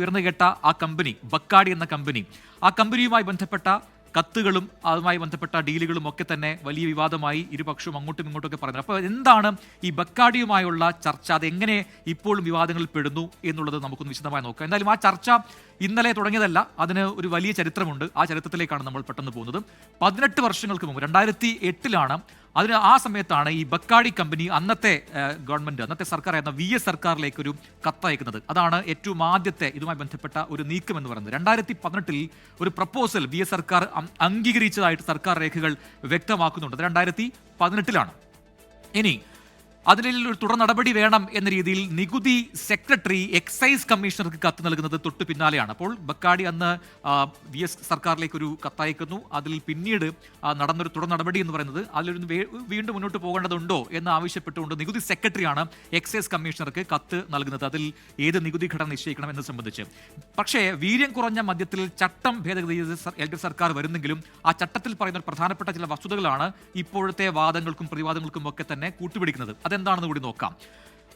ഉയർന്നു കേട്ട ആ കമ്പനി, ബക്കാഡി എന്ന കമ്പനി, ആ കമ്പനിയുമായി ബന്ധപ്പെട്ട കത്തുകളും അതുമായി ബന്ധപ്പെട്ട ഡീലുകളും ഒക്കെ തന്നെ വലിയ വിവാദമായി ഇരുപക്ഷവും അങ്ങോട്ടും ഇങ്ങോട്ടും പറയുന്നത്. അപ്പോൾ എന്താണ് ഈ ബക്കാഡിയുമായുള്ള ചർച്ച, അതെങ്ങനെ ഇപ്പോഴും വിവാദങ്ങളിൽ പെടുന്നു എന്നുള്ളത് നമുക്കൊന്ന് വിശദമായി നോക്കാം. എന്തായാലും ആ ചർച്ച ഇന്നലെ തുടങ്ങിയതല്ല, അതിന് ഒരു വലിയ ചരിത്രമുണ്ട്. ആ ചരിത്രത്തിലേക്കാണ് നമ്മൾ പെട്ടെന്ന് പോകുന്നത്. 18 വർഷങ്ങൾക്ക് മുമ്പ് 2008 ആ സമയത്താണ് ഈ ബക്കാഡി കമ്പനി അന്നത്തെ ഗവൺമെന്റ്, അന്നത്തെ സർക്കാരായിരുന്ന VS സർക്കാരിലേക്ക് ഒരു കത്തയക്കുന്നത്. അതാണ് ഏറ്റവും ആദ്യത്തെ ഇതുമായി ബന്ധപ്പെട്ട ഒരു നീക്കം എന്ന് പറയുന്നത്. 2018 ഒരു പ്രപ്പോസൽ VS സർക്കാർ അംഗീകരിച്ചതായിട്ട് സർക്കാർ രേഖകൾ വ്യക്തമാക്കുന്നുണ്ട്. 2018 ഇനി അതിൽ ഒരു തുടർ നടപടി വേണം എന്ന രീതിയിൽ നികുതി സെക്രട്ടറി എക്സൈസ് കമ്മീഷണർക്ക് കത്ത് നൽകുന്നത് തൊട്ട് പിന്നാലെയാണ്. അപ്പോൾ ബക്കാഡി അന്ന് VS സർക്കാരിലേക്ക് ഒരു കത്തയക്കുന്നു. അതിൽ പിന്നീട് നടന്നൊരു തുടർ നടപടി എന്ന് പറയുന്നത് അതിലൊരു വീണ്ടും മുന്നോട്ട് പോകേണ്ടതുണ്ടോ എന്ന് ആവശ്യപ്പെട്ടുകൊണ്ട് നികുതി സെക്രട്ടറിയാണ് എക്സൈസ് കമ്മീഷണർക്ക് കത്ത് നൽകുന്നത്, അതിൽ ഏത് നികുതി ഘടന നിശ്ചയിക്കണം എന്ന് സംബന്ധിച്ച്. പക്ഷേ വീര്യം കുറഞ്ഞ മദ്യത്തിൽ ചട്ടം ഭേദഗതി LDF സർക്കാർ വരുന്നെങ്കിലും ആ ചട്ടത്തിൽ പറയുന്ന പ്രധാനപ്പെട്ട ചില വസ്തുതകളാണ് ഇപ്പോഴത്തെ വാദങ്ങൾക്കും പ്രതിവാദങ്ങൾക്കും ഒക്കെ തന്നെ കൂട്ടുപിടിക്കുന്നത്. അതെന്താണെന്ന് കൂടി നോക്കാം.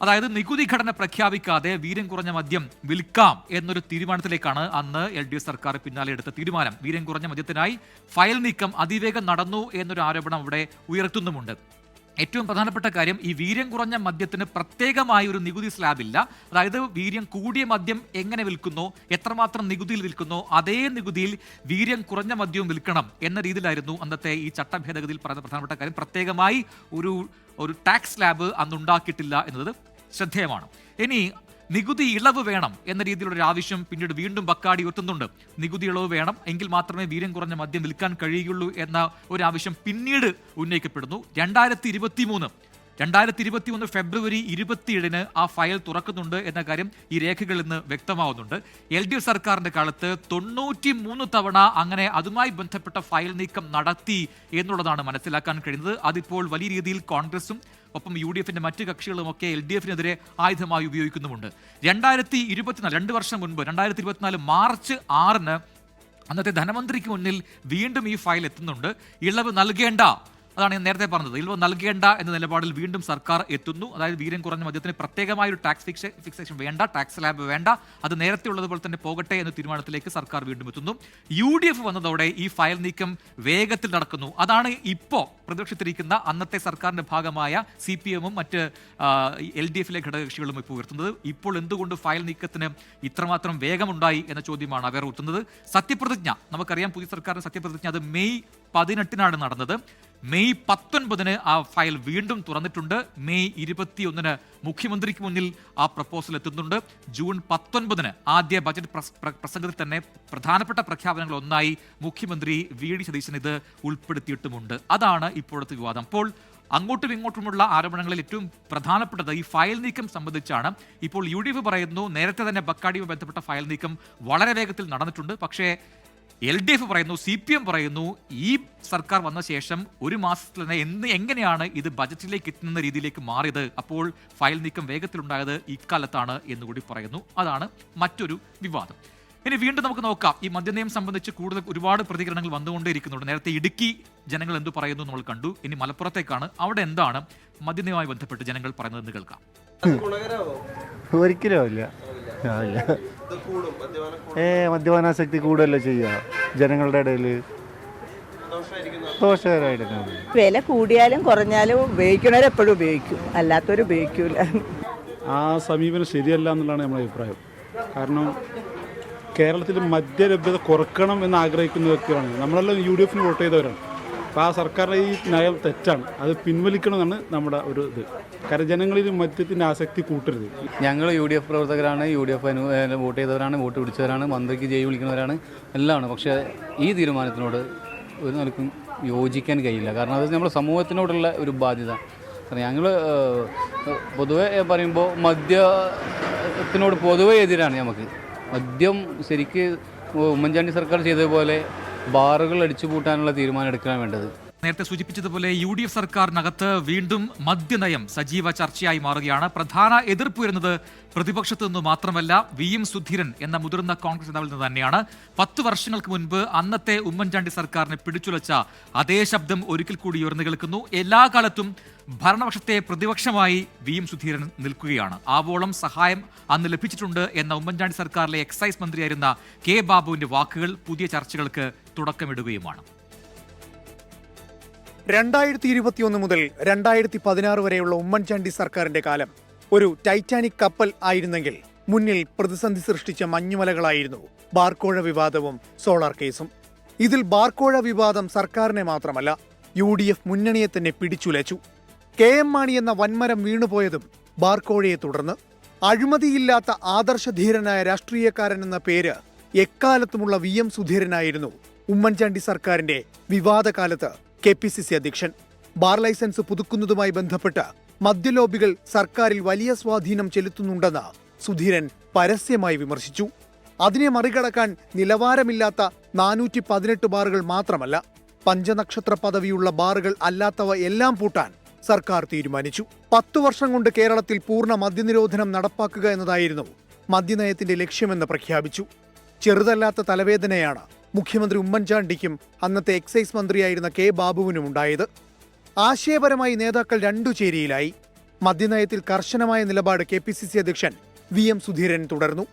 അതായത് നികുതി ഘടന പ്രഖ്യാപിക്കാതെ വീര്യം കുറഞ്ഞ മദ്യം വിൽക്കാം എന്നൊരു തീരുമാനത്തിലേക്കാണ് അന്ന് LDF സർക്കാർ പിന്നാലെ എടുത്ത തീരുമാനം. വീര്യം കുറഞ്ഞ മദ്യത്തിനായി ഫയൽ നീക്കം അതിവേഗം നടന്നു എന്നൊരു ആരോപണം അവിടെ ഉയർത്തുന്നുമുണ്ട്. ഏറ്റവും പ്രധാനപ്പെട്ട കാര്യം, ഈ വീര്യം കുറഞ്ഞ മദ്യത്തിന് പ്രത്യേകമായി ഒരു നികുതി സ്ലാബ് ഇല്ല. അതായത് വീര്യം കൂടിയ മദ്യം എങ്ങനെ വിൽക്കുന്നോ, എത്രമാത്രം നികുതിയിൽ വിൽക്കുന്നോ അതേ നികുതിയിൽ വീര്യം കുറഞ്ഞ മദ്യവും വിൽക്കണം എന്ന രീതിയിലായിരുന്നു അന്നത്തെ ഈ ചട്ട ഭേദഗതിയിൽ പറയുന്ന പ്രധാനപ്പെട്ട കാര്യം. പ്രത്യേകമായി ഒരു ടാക്സ് സ്ലാബ് അന്ന് ഉണ്ടാക്കിയിട്ടില്ല എന്നത് ശ്രദ്ധേയമാണ്. ഇനി നികുതി ഇളവ് വേണം എന്ന രീതിയിലുള്ള ആവശ്യം പിന്നീട് വീണ്ടും ബക്കാഡി ഉയർത്തുന്നുണ്ട്. നികുതി ഇളവ് വേണം, എങ്കിൽ മാത്രമേ വീര്യം കുറഞ്ഞ മദ്യം വിൽക്കാൻ കഴിയുകയുള്ളൂ എന്ന ഒരു ആവശ്യം പിന്നീട് ഉന്നയിക്കപ്പെടുന്നു. 2023 ഫെബ്രുവരി 27 ആ ഫയൽ തുറക്കുന്നുണ്ട് എന്ന കാര്യം ഈ രേഖകളിൽ നിന്ന് വ്യക്തമാവുന്നുണ്ട്. LDF സർക്കാരിന്റെ കാലത്ത് 93 തവണ അങ്ങനെ അതുമായി ബന്ധപ്പെട്ട ഫയൽ നീക്കം നടത്തി എന്നുള്ളതാണ് മനസ്സിലാക്കാൻ കഴിയുന്നത്. അതിപ്പോൾ വലിയ രീതിയിൽ കോൺഗ്രസും ഒപ്പം UDFന്റെ മറ്റ് കക്ഷികളുമൊക്കെ LDFനെതിരെ ആയുധമായി ഉപയോഗിക്കുന്നുമുണ്ട്. 2024 2 വർഷം മുൻപ് 2024 മാർച്ച് 6 അന്നത്തെ ധനമന്ത്രിക്ക് മുന്നിൽ വീണ്ടും ഈ ഫയൽ എത്തുന്നുണ്ട്. ഇളവ് നൽകേണ്ട, അതാണ് ഞാൻ നേരത്തെ പറഞ്ഞത്, ഇളവ് നൽകേണ്ട എന്ന നിലപാടിൽ വീണ്ടും സർക്കാർ എത്തുന്നു. അതായത് വീര്യം കുറഞ്ഞ മദ്യത്തിന് പ്രത്യേകമായ ഒരു ടാക്സ് ഫിക്സേഷൻ വേണ്ട, ടാക്സ് സ്ലാബ് വേണ്ട, അത് നേരത്തെ ഉള്ളതുപോലെ തന്നെ പോകട്ടെ എന്ന തീരുമാനത്തിലേക്ക് സർക്കാർ വീണ്ടും എത്തുന്നു. UDF വന്നതോടെ ഈ ഫയൽ നീക്കം വേഗത്തിൽ നടക്കുന്നു. അതാണ് ഇപ്പോൾ പ്രതിപക്ഷത്തിരിക്കുന്ന അന്നത്തെ സർക്കാരിന്റെ ഭാഗമായ CPM-ഉം മറ്റ് LDF-ലെ ഘടകകക്ഷികളും ഇപ്പോൾ ഉയർത്തുന്നത്. ഇപ്പോൾ എന്തുകൊണ്ട് ഫയൽ നീക്കത്തിന് ഇത്രമാത്രം വേഗമുണ്ടായി എന്ന ചോദ്യമാണ് അവർ ഉയർത്തുന്നത്. സത്യപ്രതിജ്ഞ നമുക്കറിയാം, പുതിയ സർക്കാരിന്റെ സത്യപ്രതിജ്ഞ അത് മെയ് 18 നടന്നത്. മെയ് 19 ആ ഫയൽ വീണ്ടും തുറന്നിട്ടുണ്ട്. മെയ് 21 മുഖ്യമന്ത്രിക്ക് മുന്നിൽ ആ പ്രപ്പോസൽ എത്തുന്നുണ്ട്. ജൂൺ 19 ആദ്യ ബജറ്റ് പ്രസംഗത്തിൽ തന്നെ പ്രധാനപ്പെട്ട പ്രഖ്യാപനങ്ങൾ ഒന്നായി മുഖ്യമന്ത്രി VD സതീശൻ ഇത് ഉൾപ്പെടുത്തിയിട്ടുമുണ്ട്. അതാണ് ഇപ്പോഴത്തെ വിവാദം. അപ്പോൾ അങ്ങോട്ടും ഇങ്ങോട്ടുമുള്ള ആരോപണങ്ങളിൽ ഏറ്റവും പ്രധാനപ്പെട്ടത് ഈ ഫയൽ നീക്കം സംബന്ധിച്ചാണ്. ഇപ്പോൾ UDF പറയുന്നു, നേരത്തെ തന്നെ ബക്കാഡിയുമായി ബന്ധപ്പെട്ട ഫയൽ നീക്കം വളരെ വേഗത്തിൽ നടന്നിട്ടുണ്ട്. പക്ഷേ LDF പറയുന്നു, CPM പറയുന്നു, ഈ സർക്കാർ വന്ന ശേഷം ഒരു മാസത്തിൽ തന്നെ എങ്ങനെയാണ് ഇത് ബജറ്റിലേക്ക് എത്തുന്ന രീതിയിലേക്ക് മാറിയത്, അപ്പോൾ ഫയൽ നീക്കം വേഗത്തിലുണ്ടായത് ഇക്കാലത്താണ് എന്നുകൂടി പറയുന്നു. അതാണ് മറ്റൊരു വിവാദം. ഇനി വീണ്ടും നമുക്ക് നോക്കാം, ഈ മദ്യനയം സംബന്ധിച്ച് ഒരുപാട് പ്രതികരണങ്ങൾ വന്നുകൊണ്ടേയിരിക്കുന്നുണ്ട്. നേരത്തെ ഇടുക്കി ജനങ്ങൾ എന്തു പറയുന്നു നമ്മൾ കണ്ടു. ഇനി മലപ്പുറത്തേക്കാണ്. അവിടെ എന്താണ് മദ്യനയവുമായി ബന്ധപ്പെട്ട് ജനങ്ങൾ പറയുന്നതെന്ന് കേൾക്കാം. ഒരിക്കലും ഇല്ല. മദ്യപാനാസക്തി കൂടുതലല്ലോ ചെയ്യുക ജനങ്ങളുടെ ഇടയിൽ, ദോഷകരമായിട്ട്. വില കൂടിയാലും കുറഞ്ഞാലും ഉപയോഗിക്കണവരെപ്പോഴും ഉപയോഗിക്കും, അല്ലാത്തവർ ഉപയോഗിക്കൂല. ആ സമീപനം ശരിയല്ല എന്നുള്ളതാണ് നമ്മുടെ അഭിപ്രായം. കാരണം കേരളത്തിൽ മദ്യലഭ്യത കുറക്കണം എന്ന് ആഗ്രഹിക്കുന്ന വ്യക്തിയാണ്. നമ്മളെല്ലാം UDFന് വോട്ട് ചെയ്തവരാണ്. അപ്പോൾ ആ സർക്കാരിൻ്റെ ഈ നയം തെറ്റാണ്, അത് പിൻവലിക്കണമെന്നാണ് നമ്മുടെ ഒരു ഇത്. കാരണം ജനങ്ങളിൽ മദ്യത്തിൻ്റെ ആസക്തി കൂട്ടരുത്. ഞങ്ങൾ UDF പ്രവർത്തകരാണ്, UDF വോട്ട് ചെയ്തവരാണ്, വോട്ട് പിടിച്ചവരാണ്, മന്ത്രിക്ക് ജയ് വിളിക്കുന്നവരാണ്, എല്ലാമാണ്. പക്ഷേ ഈ തീരുമാനത്തിനോട് ഒരു നിലക്കും യോജിക്കാൻ കഴിയില്ല. കാരണം അത് നമ്മുടെ സമൂഹത്തിനോടുള്ള ഒരു ബാധ്യത. കാരണം ഞങ്ങൾ പൊതുവെ പറയുമ്പോൾ മദ്യത്തിനോട് പൊതുവെ എതിരാണ്. നമുക്ക് മദ്യം ശരിക്ക് ഉമ്മൻചാണ്ടി സർക്കാർ ചെയ്തതുപോലെ ബാറുകൾ അടിച്ചുപൂട്ടാനുള്ള തീരുമാനം എടുക്കാൻ വേണ്ടത്. നേരത്തെ സൂചിപ്പിച്ചതുപോലെ UDF സർക്കാരിനകത്ത് വീണ്ടും മദ്യനയം സജീവ ചർച്ചയായി മാറുകയാണ്. പ്രധാന എതിർപ്പ് വരുന്നത് പ്രതിപക്ഷത്തു നിന്ന് മാത്രമല്ല, VM സുധീരൻ എന്ന മുതിർന്ന കോൺഗ്രസ് നേതാവിൽ നിന്ന് തന്നെയാണ്. 10 വർഷങ്ങൾക്ക് മുൻപ് അന്നത്തെ ഉമ്മൻചാണ്ടി സർക്കാരിനെ പിടിച്ചുലച്ച അതേ ശബ്ദം ഒരിക്കൽ കൂടി ഉയർന്നു കേൾക്കുന്നു. എല്ലാ കാലത്തും ഭരണപക്ഷത്തെ പ്രതിപക്ഷമായി VM സുധീരൻ നിൽക്കുകയാണ്. ആവോളം സഹായം അന്ന് ലഭിച്ചിട്ടുണ്ട് എന്ന ഉമ്മൻചാണ്ടി സർക്കാരിലെ എക്സൈസ് മന്ത്രിയായിരുന്ന K ബാബുവിന്റെ വാക്കുകൾ പുതിയ ചർച്ചകൾക്ക് തുടക്കമിടുകയുമാണ്. 2021 മുതൽ 2016 വരെയുള്ള ഉമ്മൻചാണ്ടി സർക്കാരിന്റെ കാലം ഒരു ടൈറ്റാനിക് കപ്പൽ ആയിരുന്നെങ്കിൽ മുന്നിൽ പ്രതിസന്ധി സൃഷ്ടിച്ച മഞ്ഞുമലകളായിരുന്നു ബാർക്കോഴ വിവാദവും സോളാർ കേസും. ഇതിൽ ബാർക്കോഴ വിവാദം സർക്കാരിനെ മാത്രമല്ല UDF മുന്നണിയെ തന്നെ പിടിച്ചുലച്ചു. KM മാണി എന്ന വൻമരം വീണുപോയതും ബാർക്കോഴയെ തുടർന്ന്. അഴിമതിയില്ലാത്ത ആദർശധീരനായ രാഷ്ട്രീയക്കാരൻ എന്ന പേര് എക്കാലത്തുമുള്ള VM സുധീരനായിരുന്നു ഉമ്മൻചാണ്ടി സർക്കാരിന്റെ വിവാദകാലത്ത് KPCC അധ്യക്ഷൻ. ബാർ ലൈസൻസ് പുതുക്കുന്നതുമായി ബന്ധപ്പെട്ട് മദ്യലോബികൾ സർക്കാരിൽ വലിയ സ്വാധീനം ചെലുത്തുന്നുണ്ടെന്ന് സുധീരൻ പരസ്യമായി വിമർശിച്ചു. അതിനെ മറികടക്കാൻ നിലവാരമില്ലാത്ത 418 ബാറുകൾ മാത്രമല്ല, പഞ്ചനക്ഷത്ര പദവിയുള്ള ബാറുകൾ അല്ലാത്തവ എല്ലാം പൂട്ടാൻ സർക്കാർ തീരുമാനിച്ചു. 10 വർഷം കൊണ്ട് കേരളത്തിൽ പൂർണ്ണ മദ്യനിരോധനം നടപ്പാക്കുക എന്നതായിരുന്നു മദ്യനയത്തിന്റെ ലക്ഷ്യമെന്ന് പ്രഖ്യാപിച്ചു. ചെറുതല്ലാത്ത തലവേദനയാണ് മുഖ്യമന്ത്രി ഉമ്മൻചാണ്ടിക്കും അന്നത്തെ എക്സൈസ് മന്ത്രിയായിരുന്ന K ബാബുവിനും ഉണ്ടായത്. ആശയപരമായി നേതാക്കൾ രണ്ടു ചേരിയിലായി. മദ്യനയത്തിൽ കർശനമായ നിലപാട് KPCC അധ്യക്ഷൻ VM സുധീരൻ തുടർന്നു.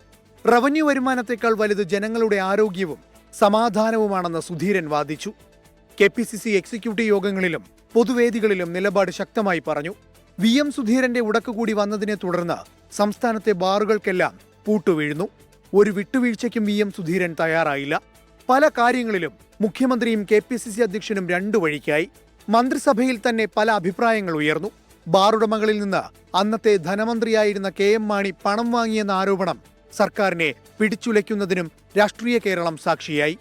റവന്യൂ വരുമാനത്തെക്കാൾ വലുത് ജനങ്ങളുടെ ആരോഗ്യവും സമാധാനവുമാണെന്ന് സുധീരൻ വാദിച്ചു. KPCC എക്സിക്യൂട്ടീവ് യോഗങ്ങളിലും പൊതുവേദികളിലും നിലപാട് ശക്തമായി പറഞ്ഞു. VM സുധീരന്റെ ഉടക്കുകൂടി വന്നതിനെ തുടർന്ന് സംസ്ഥാനത്തെ ബാറുകൾക്കെല്ലാം പൂട്ടുവീഴുന്നു. ഒരു വിട്ടുവീഴ്ചയ്ക്കും VM സുധീരൻ തയ്യാറായില്ല. പല കാര്യങ്ങളിലും മുഖ്യമന്ത്രിയും KPCC അധ്യക്ഷനും രണ്ടു വഴിക്കായി. മന്ത്രിസഭയിൽ തന്നെ പല അഭിപ്രായങ്ങൾ ഉയർന്നു. ബാറുടമകളിൽ നിന്ന് അന്നത്തെ ധനമന്ത്രിയായിരുന്ന KM മാണി പണം വാങ്ങിയെന്ന ആരോപണം സർക്കാരിനെ പിടിച്ചുലയ്ക്കുന്നതിനും രാഷ്ട്രീയ കേരളം സാക്ഷിയായി.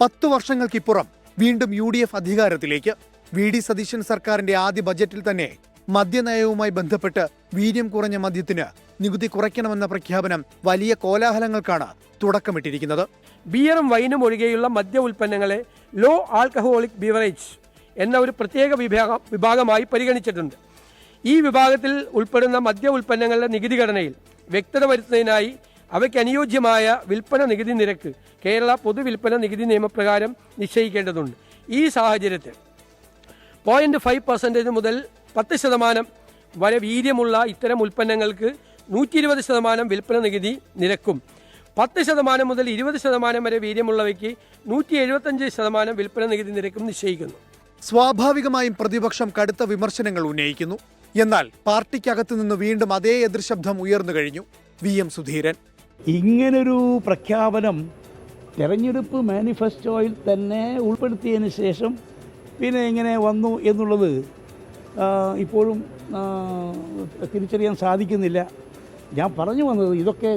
10 വർഷങ്ങൾക്കിപ്പുറം വീണ്ടും UDF അധികാരത്തിലേക്ക്. VD സതീശൻ സർക്കാരിന്റെ ആദ്യ ബജറ്റിൽ തന്നെ മദ്യനയവുമായി ബന്ധപ്പെട്ട് വീര്യം കുറഞ്ഞ മദ്യത്തിന് നികുതി കുറയ്ക്കണമെന്ന പ്രഖ്യാപനം വലിയ കോലാഹലങ്ങൾക്കാണ് തുടക്കമിട്ടിരിക്കുന്നത്. ബിയറും വൈനും ഒഴികെയുള്ള മദ്യ ഉൽപ്പന്നങ്ങളെ ലോ ആൽക്കഹോളിക് ബിവറേജ് എന്ന ഒരു പ്രത്യേക വിഭാഗമായി പരിഗണിച്ചിട്ടുണ്ട്. ഈ വിഭാഗത്തിൽ ഉൾപ്പെടുന്ന മദ്യ ഉൽപ്പന്നങ്ങളുടെ നികുതി ഘടനയിൽ വ്യക്തത വരുത്തുന്നതിനായി അവയ്ക്ക് അനുയോജ്യമായ വിൽപ്പന നികുതി നിരക്ക് കേരള പൊതുവിൽപ്പന നികുതി നിയമപ്രകാരം നിശ്ചയിക്കേണ്ടതുണ്ട്. ഈ സാഹചര്യത്തിൽ 0.5% മുതൽ 10% വരെ വീര്യമുള്ള ഇത്തരം ഉൽപ്പന്നങ്ങൾക്ക് 120% വിൽപ്പന നികുതി നിരക്കും 10% മുതൽ 20% വരെ വീര്യമുള്ളവയ്ക്ക് 175% വിൽപ്പന നികുതി നിരക്കും നിശ്ചയിക്കുന്നു. സ്വാഭാവികമായും പ്രതിപക്ഷം കടുത്ത വിമർശനങ്ങൾ ഉന്നയിക്കുന്നു. എന്നാൽ പാർട്ടിക്കകത്തു നിന്ന് വീണ്ടും അതേ എതിർശബ്ദം ഉയർന്നു കഴിഞ്ഞു. VM സുധീരൻ ഇങ്ങനൊരു പ്രഖ്യാപനം തെരഞ്ഞെടുപ്പ് മാനിഫെസ്റ്റോയിൽ തന്നെ ഉൾപ്പെടുത്തിയതിന് ശേഷം പിന്നെ എങ്ങനെ വന്നു എന്നുള്ളത് ഇപ്പോഴും തിരിച്ചറിയാൻ സാധിക്കുന്നില്ല. ഞാൻ പറഞ്ഞു വന്നത് ഇതൊക്കെ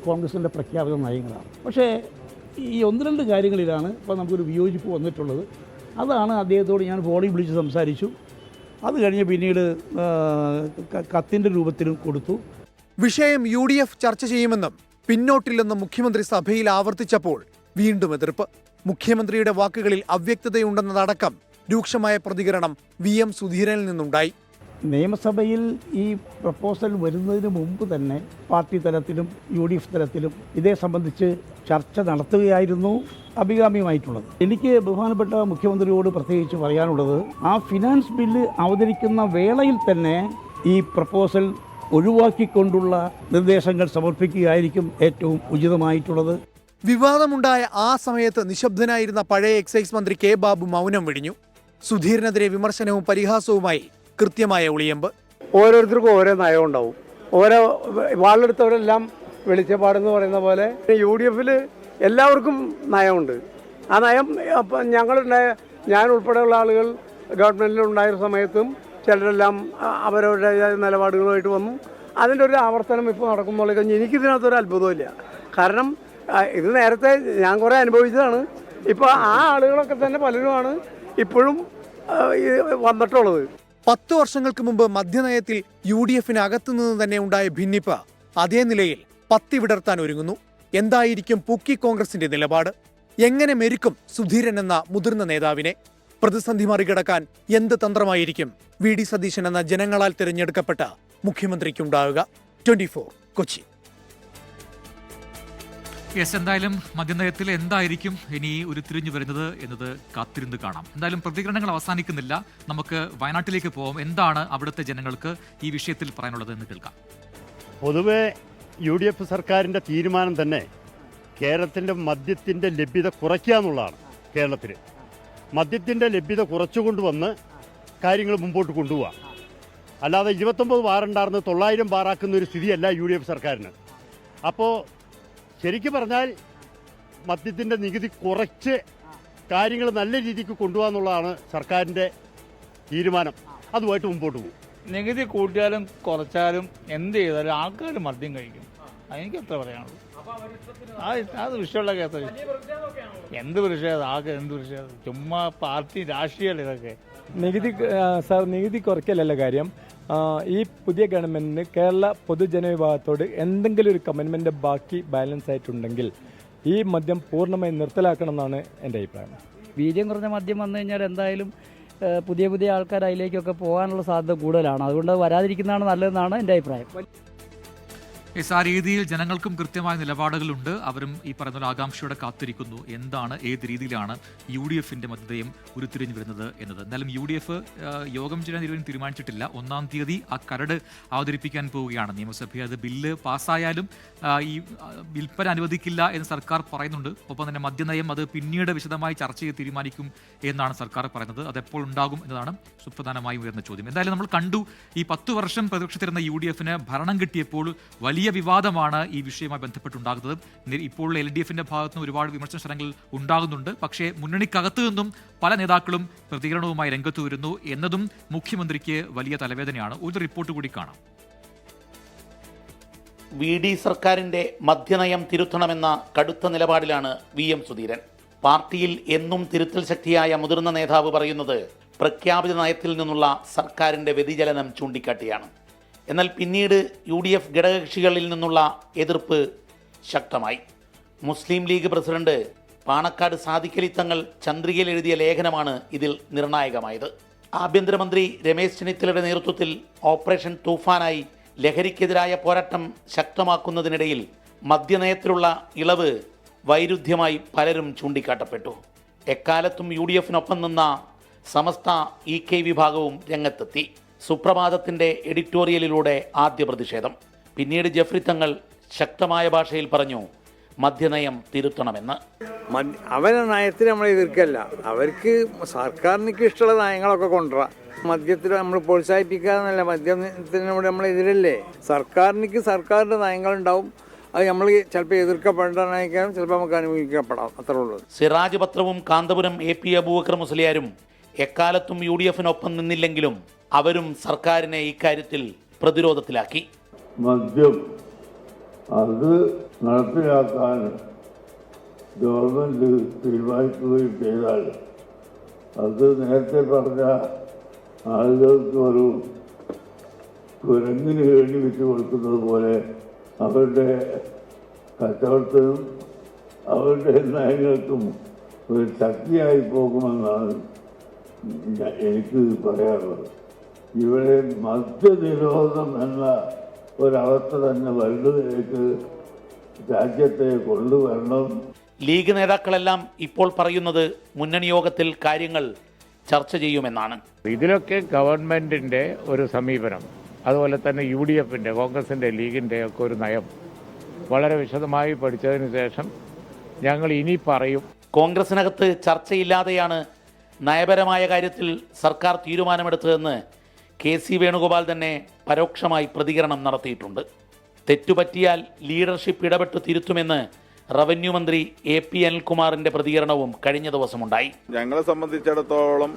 കോൺഗ്രസിൻ്റെ പ്രഖ്യാപിത നയങ്ങളാണ്. പക്ഷേ ഈ 1-2 കാര്യങ്ങളിലാണ് ഇപ്പോൾ നമുക്കൊരു വിയോജിപ്പ് വന്നിട്ടുള്ളത്. അതാണ് അദ്ദേഹത്തോട് ഞാൻ ഫോണിൽ വിളിച്ച് സംസാരിച്ചു. അത് കഴിഞ്ഞ് പിന്നീട് കത്തിൻ്റെ രൂപത്തിലും കൊടുത്തു. വിഷയം UDF ചർച്ച ചെയ്യുമെന്നും പിന്നോട്ടില്ലെന്നും മുഖ്യമന്ത്രി സഭയിൽ ആവർത്തിച്ചപ്പോൾ വീണ്ടും എതിർപ്പ്. മുഖ്യമന്ത്രിയുടെ വാക്കുകളിൽ അവ്യക്തതയുണ്ടെന്നതടക്കം രൂക്ഷമായ പ്രതികരണം VM സുധീരനിൽ നിന്നുണ്ടായി. നിയമസഭയിൽ ഈ പ്രപ്പോസൽ വരുന്നതിന് മുമ്പ് തന്നെ പാർട്ടി തലത്തിലും UDF തലത്തിലും ഇതേ സംബന്ധിച്ച് ചർച്ച നടത്തുകയായിരുന്നു അഭികാമ്യമായിട്ടുള്ളത്. എനിക്ക് ബഹുമാനപ്പെട്ട മുഖ്യമന്ത്രിയോട് പ്രത്യേകിച്ച് പറയാനുള്ളത്, ആ ഫിനാൻസ് ബില്ല് അവതരിക്കുന്ന വേളയിൽ തന്നെ ഈ പ്രപ്പോസൽ ഒഴിവാക്കിക്കൊണ്ടുള്ള നിർദ്ദേശങ്ങൾ സമർപ്പിക്കുകയായിരിക്കും ഏറ്റവും ഉചിതമായിട്ടുള്ളത്. വിവാദമുണ്ടായ ആ സമയത്ത് നിശബ്ദനായിരുന്ന പഴയ എക്സൈസ് മന്ത്രി K ബാബു മൗനം വെടിഞ്ഞു. സുധീരനെതിരെ വിമർശനവും പരിഹാസവുമായി കൃത്യമായ ഒളിയമ്പ്. ഓരോരുത്തർക്കും ഓരോ നയം ഉണ്ടാവും. ഓരോ വാളെടുത്തവരെല്ലാം വെളിച്ചപ്പാടെന്ന് പറയുന്ന പോലെ UDFൽ എല്ലാവർക്കും നയമുണ്ട്. ആ നയം ഞാൻ ഉൾപ്പെടെയുള്ള ആളുകൾ ഗവൺമെൻറ്റിലുണ്ടായ സമയത്തും ചിലരെല്ലാം അവരവരുടെ നിലപാടുകളുമായിട്ട് വന്നു. അതിൻ്റെ ഒരു ആവർത്തനം ഇപ്പോൾ നടക്കുമ്പോൾ കഴിഞ്ഞ് എനിക്കിതിനകത്തൊരു അത്ഭുതമില്ല. കാരണം ഇത് നേരത്തെ ഞാൻ കുറേ അനുഭവിച്ചതാണ്. ഇപ്പോൾ ആ ആളുകളൊക്കെ തന്നെ പലരുമാണ് ഇപ്പോഴും വന്നിട്ടുള്ളത്. 10 വർഷങ്ങൾക്ക് മുമ്പ് മദ്യനയത്തിൽ UDFന് അകത്തുനിന്ന് തന്നെ ഉണ്ടായ ഭിന്നിപ്പ് അതേ നിലയിൽ പത്തി വിടർത്താൻ ഒരുങ്ങുന്നു. എന്തായിരിക്കും പൂക്കി കോൺഗ്രസിന്റെ നിലപാട്? എങ്ങനെ മെരുക്കും സുധീരൻ എന്ന മുതിർന്ന നേതാവിനെ? പ്രതിസന്ധി മറികടക്കാൻ എന്ത് തന്ത്രമായിരിക്കും വി.ഡി. സതീശൻ എന്ന ജനങ്ങളാൽ തിരഞ്ഞെടുക്കപ്പെട്ട മുഖ്യമന്ത്രിക്കുണ്ടാവുക? 24 കൊച്ചി. എന്തായാലും മദ്യനയത്തിൽ എന്തായിരിക്കും ഇനി ഉരുത്തിരിഞ്ഞു വരുന്നത് എന്നത് കാത്തിരുന്ന് കാണാം. എന്തായാലും പ്രതികരണങ്ങൾ അവസാനിക്കുന്നില്ല. നമുക്ക് വയനാട്ടിലേക്ക് പോകാം. എന്താണ് അവിടുത്തെ ജനങ്ങൾക്ക് ഈ വിഷയത്തിൽ പറയാനുള്ളത് എന്ന് കേൾക്കാം. പൊതുവെ UDF സർക്കാരിൻ്റെ തീരുമാനം തന്നെ കേരളത്തിൻ്റെ മദ്യത്തിൻ്റെ ലഭ്യത കുറയ്ക്കുക എന്നുള്ളതാണ്. കേരളത്തിൽ മദ്യത്തിൻ്റെ ലഭ്യത കുറച്ചുകൊണ്ടുവന്ന് കാര്യങ്ങൾ മുമ്പോട്ട് കൊണ്ടുപോവുക. അല്ലാതെ 29 ബാറുണ്ടായിരുന്ന് 900 ബാറാക്കുന്ന ഒരു സ്ഥിതിയല്ല UDF സർക്കാരിന്. അപ്പോൾ ശരിക്കും പറഞ്ഞാൽ മദ്യത്തിൻ്റെ നികുതി കുറച്ച് കാര്യങ്ങൾ നല്ല രീതിക്ക് കൊണ്ടുപോകാന്നുള്ളതാണ് സർക്കാരിൻ്റെ തീരുമാനം. അതുമായിട്ട് മുമ്പോട്ട് പോകും. നികുതി കൂട്ടിയാലും കുറച്ചാലും എന്ത് ചെയ്താലും ആൾക്കാർ മദ്യം കഴിക്കും. എനിക്ക് എത്ര പറയാനുള്ളൂ. അത് വിഷയമുള്ള കേസ്. എന്ത് പ്രതിഷേധം, ആകെ എന്ത് പ്രതിഷേധം? ചുമ്മാ പാർട്ടി രാഷ്ട്രീയമല്ല ഇതൊക്കെ. നികുതി കുറയ്ക്കലല്ല കാര്യം. ഈ പുതിയ ഗവൺമെന്റിന് കേരള പൊതുജനവിഭാഗത്തോട് എന്തെങ്കിലും ഒരു കമ്മിറ്റ്മെന്റ് ബാക്കി ബാലൻസ് ആയിട്ടുണ്ടെങ്കിൽ ഈ മദ്യം പൂർണ്ണമായി നിർത്തലാക്കണം എന്നാണ് എൻ്റെ അഭിപ്രായം. വീര്യം കുറഞ്ഞ മദ്യം വന്നു കഴിഞ്ഞാൽ എന്തായാലും പുതിയ ആൾക്കാർ അതിലേക്കൊക്കെ പോകാനുള്ള സാധ്യത കൂടുതലാണ്. അതുകൊണ്ട് വരാതിരിക്കുന്നതാണ് നല്ലതെന്നാണ് എൻ്റെ അഭിപ്രായം. ആ രീതിയിൽ ജനങ്ങൾക്കും കൃത്യമായ നിലപാടുകളുണ്ട്. അവരും ഈ പറയുന്ന ആകാംക്ഷയോടെ കാത്തിരിക്കുന്നു എന്താണ്, ഏത് രീതിയിലാണ് UDFന്റെ മദ്യതയും ഉരുത്തിരിഞ്ഞു വരുന്നത് എന്നത്. എന്നാലും UDF യോഗം ചേരാൻ തീരുമാനിച്ചിട്ടില്ല. 1-ാം തീയതി ആ കരട് അവതരിപ്പിക്കാൻ പോവുകയാണ് നിയമസഭയിൽ. അത് ബില്ല് പാസ്സായാലും ഈ വിൽപ്പന അനുവദിക്കില്ല എന്ന് സർക്കാർ പറയുന്നുണ്ട്. ഒപ്പം തന്നെ മദ്യനയം അത് പിന്നീട് വിശദമായി ചർച്ച ചെയ്ത് തീരുമാനിക്കും എന്നാണ് സർക്കാർ പറയുന്നത്. അതെപ്പോൾ ഉണ്ടാകും എന്നതാണ് സുപ്രധാനമായും ഉയർന്ന ചോദ്യം. എന്തായാലും നമ്മൾ കണ്ടു, ഈ 10 വർഷം പ്രതിപക്ഷത്തിരുന്ന UDFന് ഭരണം കിട്ടിയപ്പോൾ വലിയ വിവാദമാണ് ഈ വിഷയവുമായി ബന്ധപ്പെട്ടുണ്ടാകുന്നത്. ഇപ്പോൾ LDFന്റെ ഭാഗത്ത് നിന്ന് ഒരുപാട് വിമർശന സ്വരങ്ങൾ ഉണ്ടാകുന്നുണ്ട്. പക്ഷേ മുന്നണിക്കകത്തു നിന്നും പല നേതാക്കളും പ്രതികരണവുമായി രംഗത്ത് വരുന്നു എന്നതും മുഖ്യമന്ത്രിക്ക് വലിയ തലവേദനയാണ്. ഒരു റിപ്പോർട്ട് കൂടി കാണാം. VD സർക്കാരിന്റെ മദ്യനയം തിരുത്തണമെന്ന കടുത്ത നിലപാടിലാണ് VM സുധീരൻ. പാർട്ടിയിൽ എന്നും തിരുത്തൽ ശക്തിയായ മുതിർന്ന നേതാവ് പറയുന്നത് പ്രഖ്യാപിത നയത്തിൽ നിന്നുള്ള സർക്കാരിന്റെ വ്യതിചലനം ചൂണ്ടിക്കാട്ടിയാണ്. എന്നാൽ പിന്നീട് UDF ഘടകകക്ഷികളിൽ നിന്നുള്ള എതിർപ്പ് ശക്തമായി. മുസ്ലിം ലീഗ് പ്രസിഡന്റ് പാണക്കാട് സാദിഖലി തങ്ങൾ ചന്ദ്രികയിൽ എഴുതിയ ലേഖനമാണ് ഇതിൽ നിർണായകമായത്. ആഭ്യന്തരമന്ത്രി രമേശ് ചെന്നിത്തലയുടെ നേതൃത്വത്തിൽ ഓപ്പറേഷൻ തൂഫാനായി ലഹരിക്കെതിരായ പോരാട്ടം ശക്തമാക്കുന്നതിനിടയിൽ മദ്യനയത്തിലുള്ള ഇളവ് വൈരുദ്ധ്യമായി പലരും ചൂണ്ടിക്കാട്ടപ്പെട്ടു. എക്കാലത്തും UDFനൊപ്പം നിന്ന സമസ്ത EK വിഭാഗവും രംഗത്തെത്തി. സുപ്രഭാതത്തിൻ്റെ എഡിറ്റോറിയലിലൂടെ ആദ്യ പ്രതിഷേധം. പിന്നീട് ജെഫ്രി തങ്ങൾ ശക്തമായ ഭാഷയിൽ പറഞ്ഞു മദ്യനയം തിരുത്തണമെന്ന്. അവരുടെ നയത്തിന് നമ്മൾ എതിർക്കല്ല. അവർക്ക് സർക്കാരിനൊക്കെ ഇഷ്ടമുള്ള നയങ്ങളൊക്കെ കൊണ്ടുവരാം. മദ്യത്തിൽ നമ്മൾ പ്രോത്സാഹിപ്പിക്കുക എന്നല്ല, മദ്യത്തിനോട് നമ്മൾ എതിരല്ലേ. സർക്കാരിൻ്റെ നയങ്ങളുണ്ടാവും. അത് നമ്മൾ ചിലപ്പോൾ എതിർക്കപ്പെടാനായിരിക്കാം, ചിലപ്പോൾ നമുക്ക് അനുഭവിക്കപ്പെടാം. അത്രേ ഉള്ളൂ. സിറാജ് പത്രവും കാന്തപുരം AP അബൂബക്കർ മുസ്ലിയാരും എക്കാലത്തും UDFനൊപ്പം നിന്നില്ലെങ്കിലും അവരും സർക്കാരിനെ ഇക്കാര്യത്തിൽ പ്രതിരോധത്തിലാക്കി. മദ്യം അത് നടപ്പിലാക്കാൻ ഗവൺമെന്റ് തീരുമാനിക്കുകയും ചെയ്താൽ അത് നേരത്തെ പറഞ്ഞ ആളുകൾക്ക് ഒരു കുരങ്ങിന് വേണ്ടി വിറ്റ് കൊടുക്കുന്നത് പോലെ അവരുടെ കച്ചവടത്തിനും അവരുടെ നയങ്ങൾക്കും ഒരു ശക്തിയായി പോകുമെന്നാണ് എനിക്ക് പറയാനുള്ളത്. ഇവിടെ മദ്യനിരോധം എന്ന ഒരവസ്ഥ തന്നെ വരുന്നതിലേക്ക് രാജ്യത്തെ കൊണ്ടുവരണം. ലീഗ് നേതാക്കളെല്ലാം ഇപ്പോൾ പറയുന്നത് മുന്നണി യോഗത്തിൽ കാര്യങ്ങൾ ചർച്ച ചെയ്യുമെന്നാണ്. ഇതിലൊക്കെ ഗവൺമെന്റിന്റെ ഒരു സമീപനം, അതുപോലെ തന്നെ UDFന്റെ, കോൺഗ്രസിന്റെ, ലീഗിന്റെ ഒക്കെ ഒരു നയം വളരെ വിശദമായി പഠിച്ചതിന് ശേഷം ഞങ്ങൾ ഇനി പറയും. കോൺഗ്രസിനകത്ത് ചർച്ചയില്ലാതെയാണ് നയപരമായ കാര്യത്തിൽ സർക്കാർ തീരുമാനമെടുത്തതെന്ന് KC വേണുഗോപാൽ തന്നെ പരോക്ഷമായി പ്രതികരണം നടത്തിയിട്ടുണ്ട്. തെറ്റുപറ്റിയാൽ ലീഡർഷിപ്പ് ഇടപെട്ട് തിരുത്തുമെന്ന് റവന്യൂ മന്ത്രി AP അനിൽകുമാറിന്റെ പ്രതികരണവും കഴിഞ്ഞ ദിവസമുണ്ടായി. ഞങ്ങളെ സംബന്ധിച്ചിടത്തോളം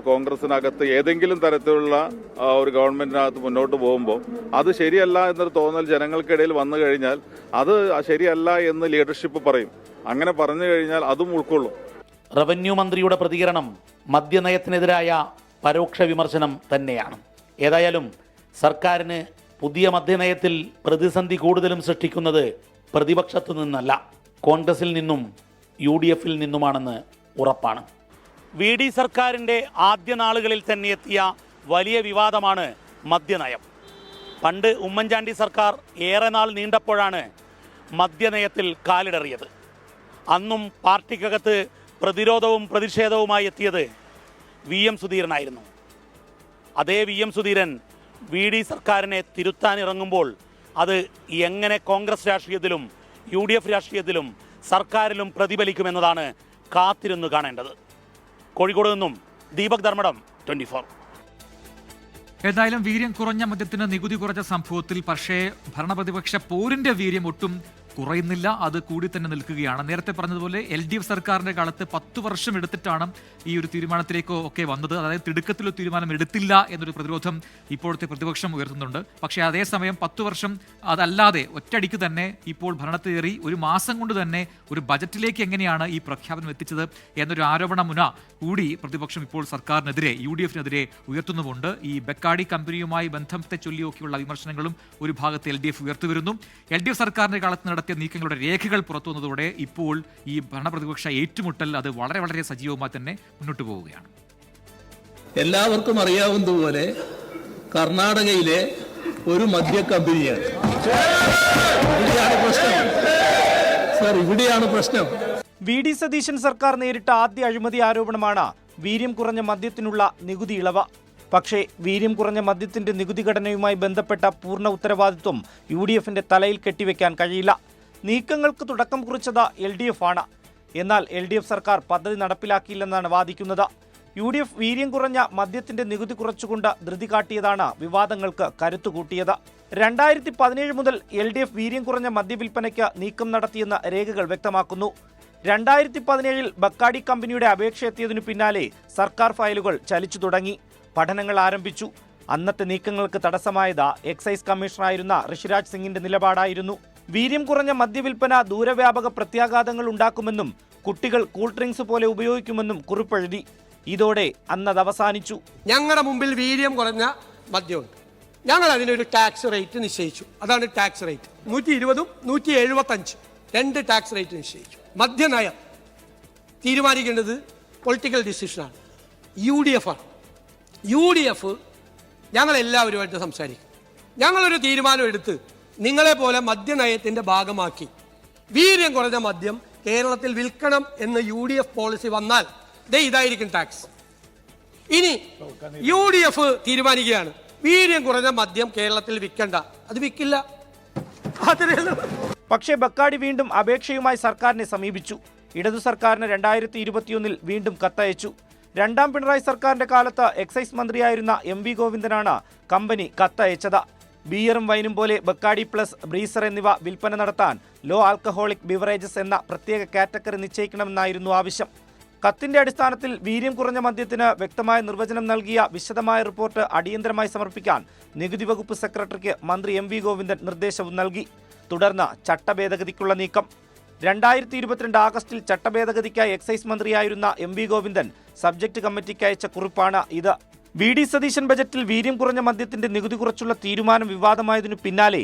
കോൺഗ്രസിനകത്ത് ഏതെങ്കിലും തരത്തിലുള്ള ഒരു ഗവൺമെന്റിനകത്ത് മുന്നോട്ട് പോകുമ്പോൾ അത് ശരിയല്ല എന്നൊരു തോന്നൽ ജനങ്ങൾക്കിടയിൽ വന്നു കഴിഞ്ഞാൽ അത് ശരിയല്ല എന്ന് ലീഡർഷിപ്പ് പറയും. അങ്ങനെ പറഞ്ഞു കഴിഞ്ഞാൽ അതും ഉൾക്കൊള്ളും. റവന്യൂ മന്ത്രിയുടെ പ്രതികരണം മദ്യനയത്തിനെതിരായ പരോക്ഷ വിമർശനം തന്നെയാണ്. ഏതായാലും സർക്കാരിന് പുതിയ മദ്യനയത്തിൽ പ്രതിസന്ധി കൂടുതലും സൃഷ്ടിക്കുന്നത് പ്രതിപക്ഷത്തു നിന്നല്ല, കോൺഗ്രസിൽ നിന്നും UDFൽ നിന്നുമാണെന്ന് ഉറപ്പാണ്. VD സർക്കാരിൻ്റെ ആദ്യ നാളുകളിൽ തന്നെ എത്തിയ വലിയ വിവാദമാണ് മദ്യനയം. പണ്ട് ഉമ്മൻചാണ്ടി സർക്കാർ ഏറെ നാൾ നീണ്ടപ്പോഴാണ് മദ്യനയത്തിൽ കാലിടറിയത്. അന്നും പാർട്ടിക്കകത്ത് പ്രതിരോധവും പ്രതിഷേധവുമായി എത്തിയത് VM സുധീരനായിരുന്നു. അതേ VM സുധീരൻ VD സർക്കാരിനെ തിരുത്താനിറങ്ങുമ്പോൾ അത് എങ്ങനെ കോൺഗ്രസ് രാഷ്ട്രീയത്തിലും UDF രാഷ്ട്രീയത്തിലും സർക്കാരിലും പ്രതിഫലിക്കുമെന്നതാണ് കാത്തിരുന്നു കാണേണ്ടത്. കോഴിക്കോട് നിന്നും ദീപക് ധർമ്മടം, 24. ഏതായാലും വീര്യം കുറഞ്ഞ മദ്യത്തിന് നികുതി കുറച്ച സംഭവത്തിൽ പക്ഷേ ഭരണപ്രതിപക്ഷ പോരിന്റെ വീര്യം ഒട്ടും കുറയുന്നില്ല, അത് കൂടി തന്നെ നിൽക്കുകയാണ്. നേരത്തെ പറഞ്ഞതുപോലെ LDF സർക്കാരിന്റെ കാലത്ത് 10 വർഷം എടുത്തിട്ടാണ് ഈ ഒരു തീരുമാനത്തിലേക്ക് ഒക്കെ വന്നത്. അതായത് തിടുക്കത്തിലൊരു തീരുമാനം എടുത്തില്ല എന്നൊരു പ്രതിരോധം ഇപ്പോഴത്തെ പ്രതിപക്ഷം ഉയർത്തുന്നുണ്ട്. പക്ഷേ അതേസമയം 10 വർഷം അതല്ലാതെ ഒറ്റയടിക്ക് തന്നെ ഇപ്പോൾ ഭരണത്തിലേറി ഒരു മാസം കൊണ്ട് തന്നെ ഒരു ബജറ്റിലേക്ക് എങ്ങനെയാണ് ഈ പ്രഖ്യാപനം എത്തിച്ചത് എന്നൊരു ആരോപണ മുന കൂടി പ്രതിപക്ഷം ഇപ്പോൾ സർക്കാരിനെതിരെ UDF-നെതിരെ ഉയർത്തുന്നുമുണ്ട്. ഈ ബെക്കാഡി കമ്പനിയുമായി ബന്ധത്തെ ചൊല്ലിയൊക്കെയുള്ള വിമർശനങ്ങളും ഒരു ഭാഗത്ത് LDF ഉയർത്തിവരുന്നു. LDF സർക്കാരിന്റെ കാലത്ത് നടത്തിയ നീക്കങ്ങളുടെ രേഖകൾ പുറത്തുവന്നതോടെ ഇപ്പോൾ ഈ ഭരണപ്രതിപക്ഷ ഏറ്റുമുട്ടൽ അത് വളരെ വളരെ സജീവമായി തന്നെ മുന്നോട്ട് പോവുകയാണ്. എല്ലാവർക്കും അറിയാവുന്നതുപോലെ കർണാടകയിലെ ഒരു മദ്യ കമ്പനിയാണ്. ഇവിടെയാണ് പ്രശ്നം. VD സതീശൻ സർക്കാർ നേരിട്ട ആദ്യ അഴിമതി ആരോപണമാണ് വീര്യം കുറഞ്ഞ മദ്യത്തിനുള്ള നികുതി ഇളവ്. പക്ഷേ വീര്യം കുറഞ്ഞ മദ്യത്തിന്റെ നികുതി ഘടനയുമായി ബന്ധപ്പെട്ട പൂർണ്ണ ഉത്തരവാദിത്വം UDF-ന്റെ തലയിൽ കെട്ടിവെക്കാൻ കഴിയില്ല. നീക്കങ്ങൾക്ക് തുടക്കം കുറിച്ചത് LDF ആണ്. എന്നാൽ LDF സർക്കാർ പദ്ധതി നടപ്പിലാക്കിയില്ലെന്നാണ് വാദിക്കുന്നത്. UDF വീര്യം കുറഞ്ഞ മദ്യത്തിന്റെ നികുതി കുറച്ചുകൊണ്ട് ധൃതി കാട്ടിയതാണ് വിവാദങ്ങൾക്ക് കരുത്തുകൂട്ടിയത്. 2017 മുതൽ LDF വീര്യം കുറഞ്ഞ മദ്യവിൽപ്പനയ്ക്ക് നീക്കം നടത്തിയെന്ന് രേഖകൾ വ്യക്തമാക്കുന്നു. 2017 ബക്കാഡി കമ്പനിയുടെ അപേക്ഷ എത്തിയതിനു പിന്നാലെ സർക്കാർ ഫയലുകൾ ചലിച്ചു തുടങ്ങി, പഠനങ്ങൾ ആരംഭിച്ചു. അന്നത്തെ നീക്കങ്ങൾക്ക് തടസ്സമായത് എക്സൈസ് കമ്മീഷണറായിരുന്ന ഋഷിരാജ് സിംഗിന്റെ നിലപാടായിരുന്നു. വീര്യം കുറഞ്ഞ മദ്യവിൽപ്പന ദൂരവ്യാപക പ്രത്യാഘാതങ്ങൾ ഉണ്ടാക്കുമെന്നും കുട്ടികൾ കൂൾ ഡ്രിങ്ക്സ് പോലെ ഉപയോഗിക്കുമെന്നും കുറിപ്പെഴുതി. ഇതോടെ അന്നത് അവസാനിച്ചു. ഞങ്ങളുടെ മുമ്പിൽ വീര്യം കുറഞ്ഞ മദ്യമുണ്ട്, ഞങ്ങൾ അതിനൊരു ടാക്സ് റേറ്റ് നിശ്ചയിച്ചു. അതാണ് ടാക്സ് റേറ്റ്. 120ഉം 175 2 ടാക്സ് റേറ്റ് നിശ്ചയിച്ചു. മദ്യനയം തീരുമാനിക്കേണ്ടത് പൊളിറ്റിക്കൽ ഡിസിഷനാണ്. UDF ആണ്. UDF ഞങ്ങളെല്ലാവരുമായിട്ട് സംസാരിക്കും. ഞങ്ങളൊരു തീരുമാനം എടുത്ത് നിങ്ങളെപ്പോലെ മദ്യനയത്തിൻ്റെ ഭാഗമാക്കി വീര്യം കുറഞ്ഞ മദ്യം കേരളത്തിൽ വിൽക്കണം എന്ന് UDF പോളിസി വന്നാൽ ഇതായിരിക്കും ടാക്സ്. ഇനി UDF തീരുമാനിക്കുകയാണ് വീര്യം കുറഞ്ഞ മദ്യം കേരളത്തിൽ വിൽക്കണ്ട, അത് വിൽക്കില്ല. പക്ഷേ ബക്കാഡി വീണ്ടും അപേക്ഷയുമായി സർക്കാരിനെ സമീപിച്ചു. ഇടതു സർക്കാരിന് 2021 വീണ്ടും കത്തയച്ചു. രണ്ടാം പിണറായി സർക്കാരിന്റെ കാലത്ത് എക്സൈസ് മന്ത്രിയായിരുന്ന MV ഗോവിന്ദനാണ് കമ്പനി കത്തയച്ചത്. ബിയറും വൈനും പോലെ ബക്കാഡി പ്ലസ് ബ്രീസർ എന്നിവ വിൽപ്പന നടത്താൻ ലോ ആൽക്കഹോളിക് ബിവറേജസ് എന്ന പ്രത്യേക കാറ്റഗറി നിശ്ചയിക്കണമെന്നായിരുന്നു ആവശ്യം. കത്തിന്റെ അടിസ്ഥാനത്തിൽ വീര്യം കുറഞ്ഞ മദ്യത്തിന് വ്യക്തമായ നിർവചനം നൽകിയ വിശദമായ റിപ്പോർട്ട് അടിയന്തരമായി സമർപ്പിക്കാൻ നികുതി വകുപ്പ് സെക്രട്ടറിക്ക് മന്ത്രി MV ഗോവിന്ദൻ നിർദ്ദേശവും നൽകി. തുടർന്ന് ചട്ടഭേദഗതിക്കുള്ള നീക്കം. 2022 ആഗസ്റ്റിൽ ചട്ടഭേദഗതിക്കായി എക്സൈസ് മന്ത്രിയായിരുന്ന MV ഗോവിന്ദൻ സബ്ജക്ട് കമ്മിറ്റിക്ക് അയച്ച കുറിപ്പാണ് ഇത്. VD സതീശൻ ബജറ്റിൽ വീര്യം കുറഞ്ഞ മദ്യത്തിന്റെ നികുതി കുറച്ചുള്ള തീരുമാനം വിവാദമായതിനു പിന്നാലെ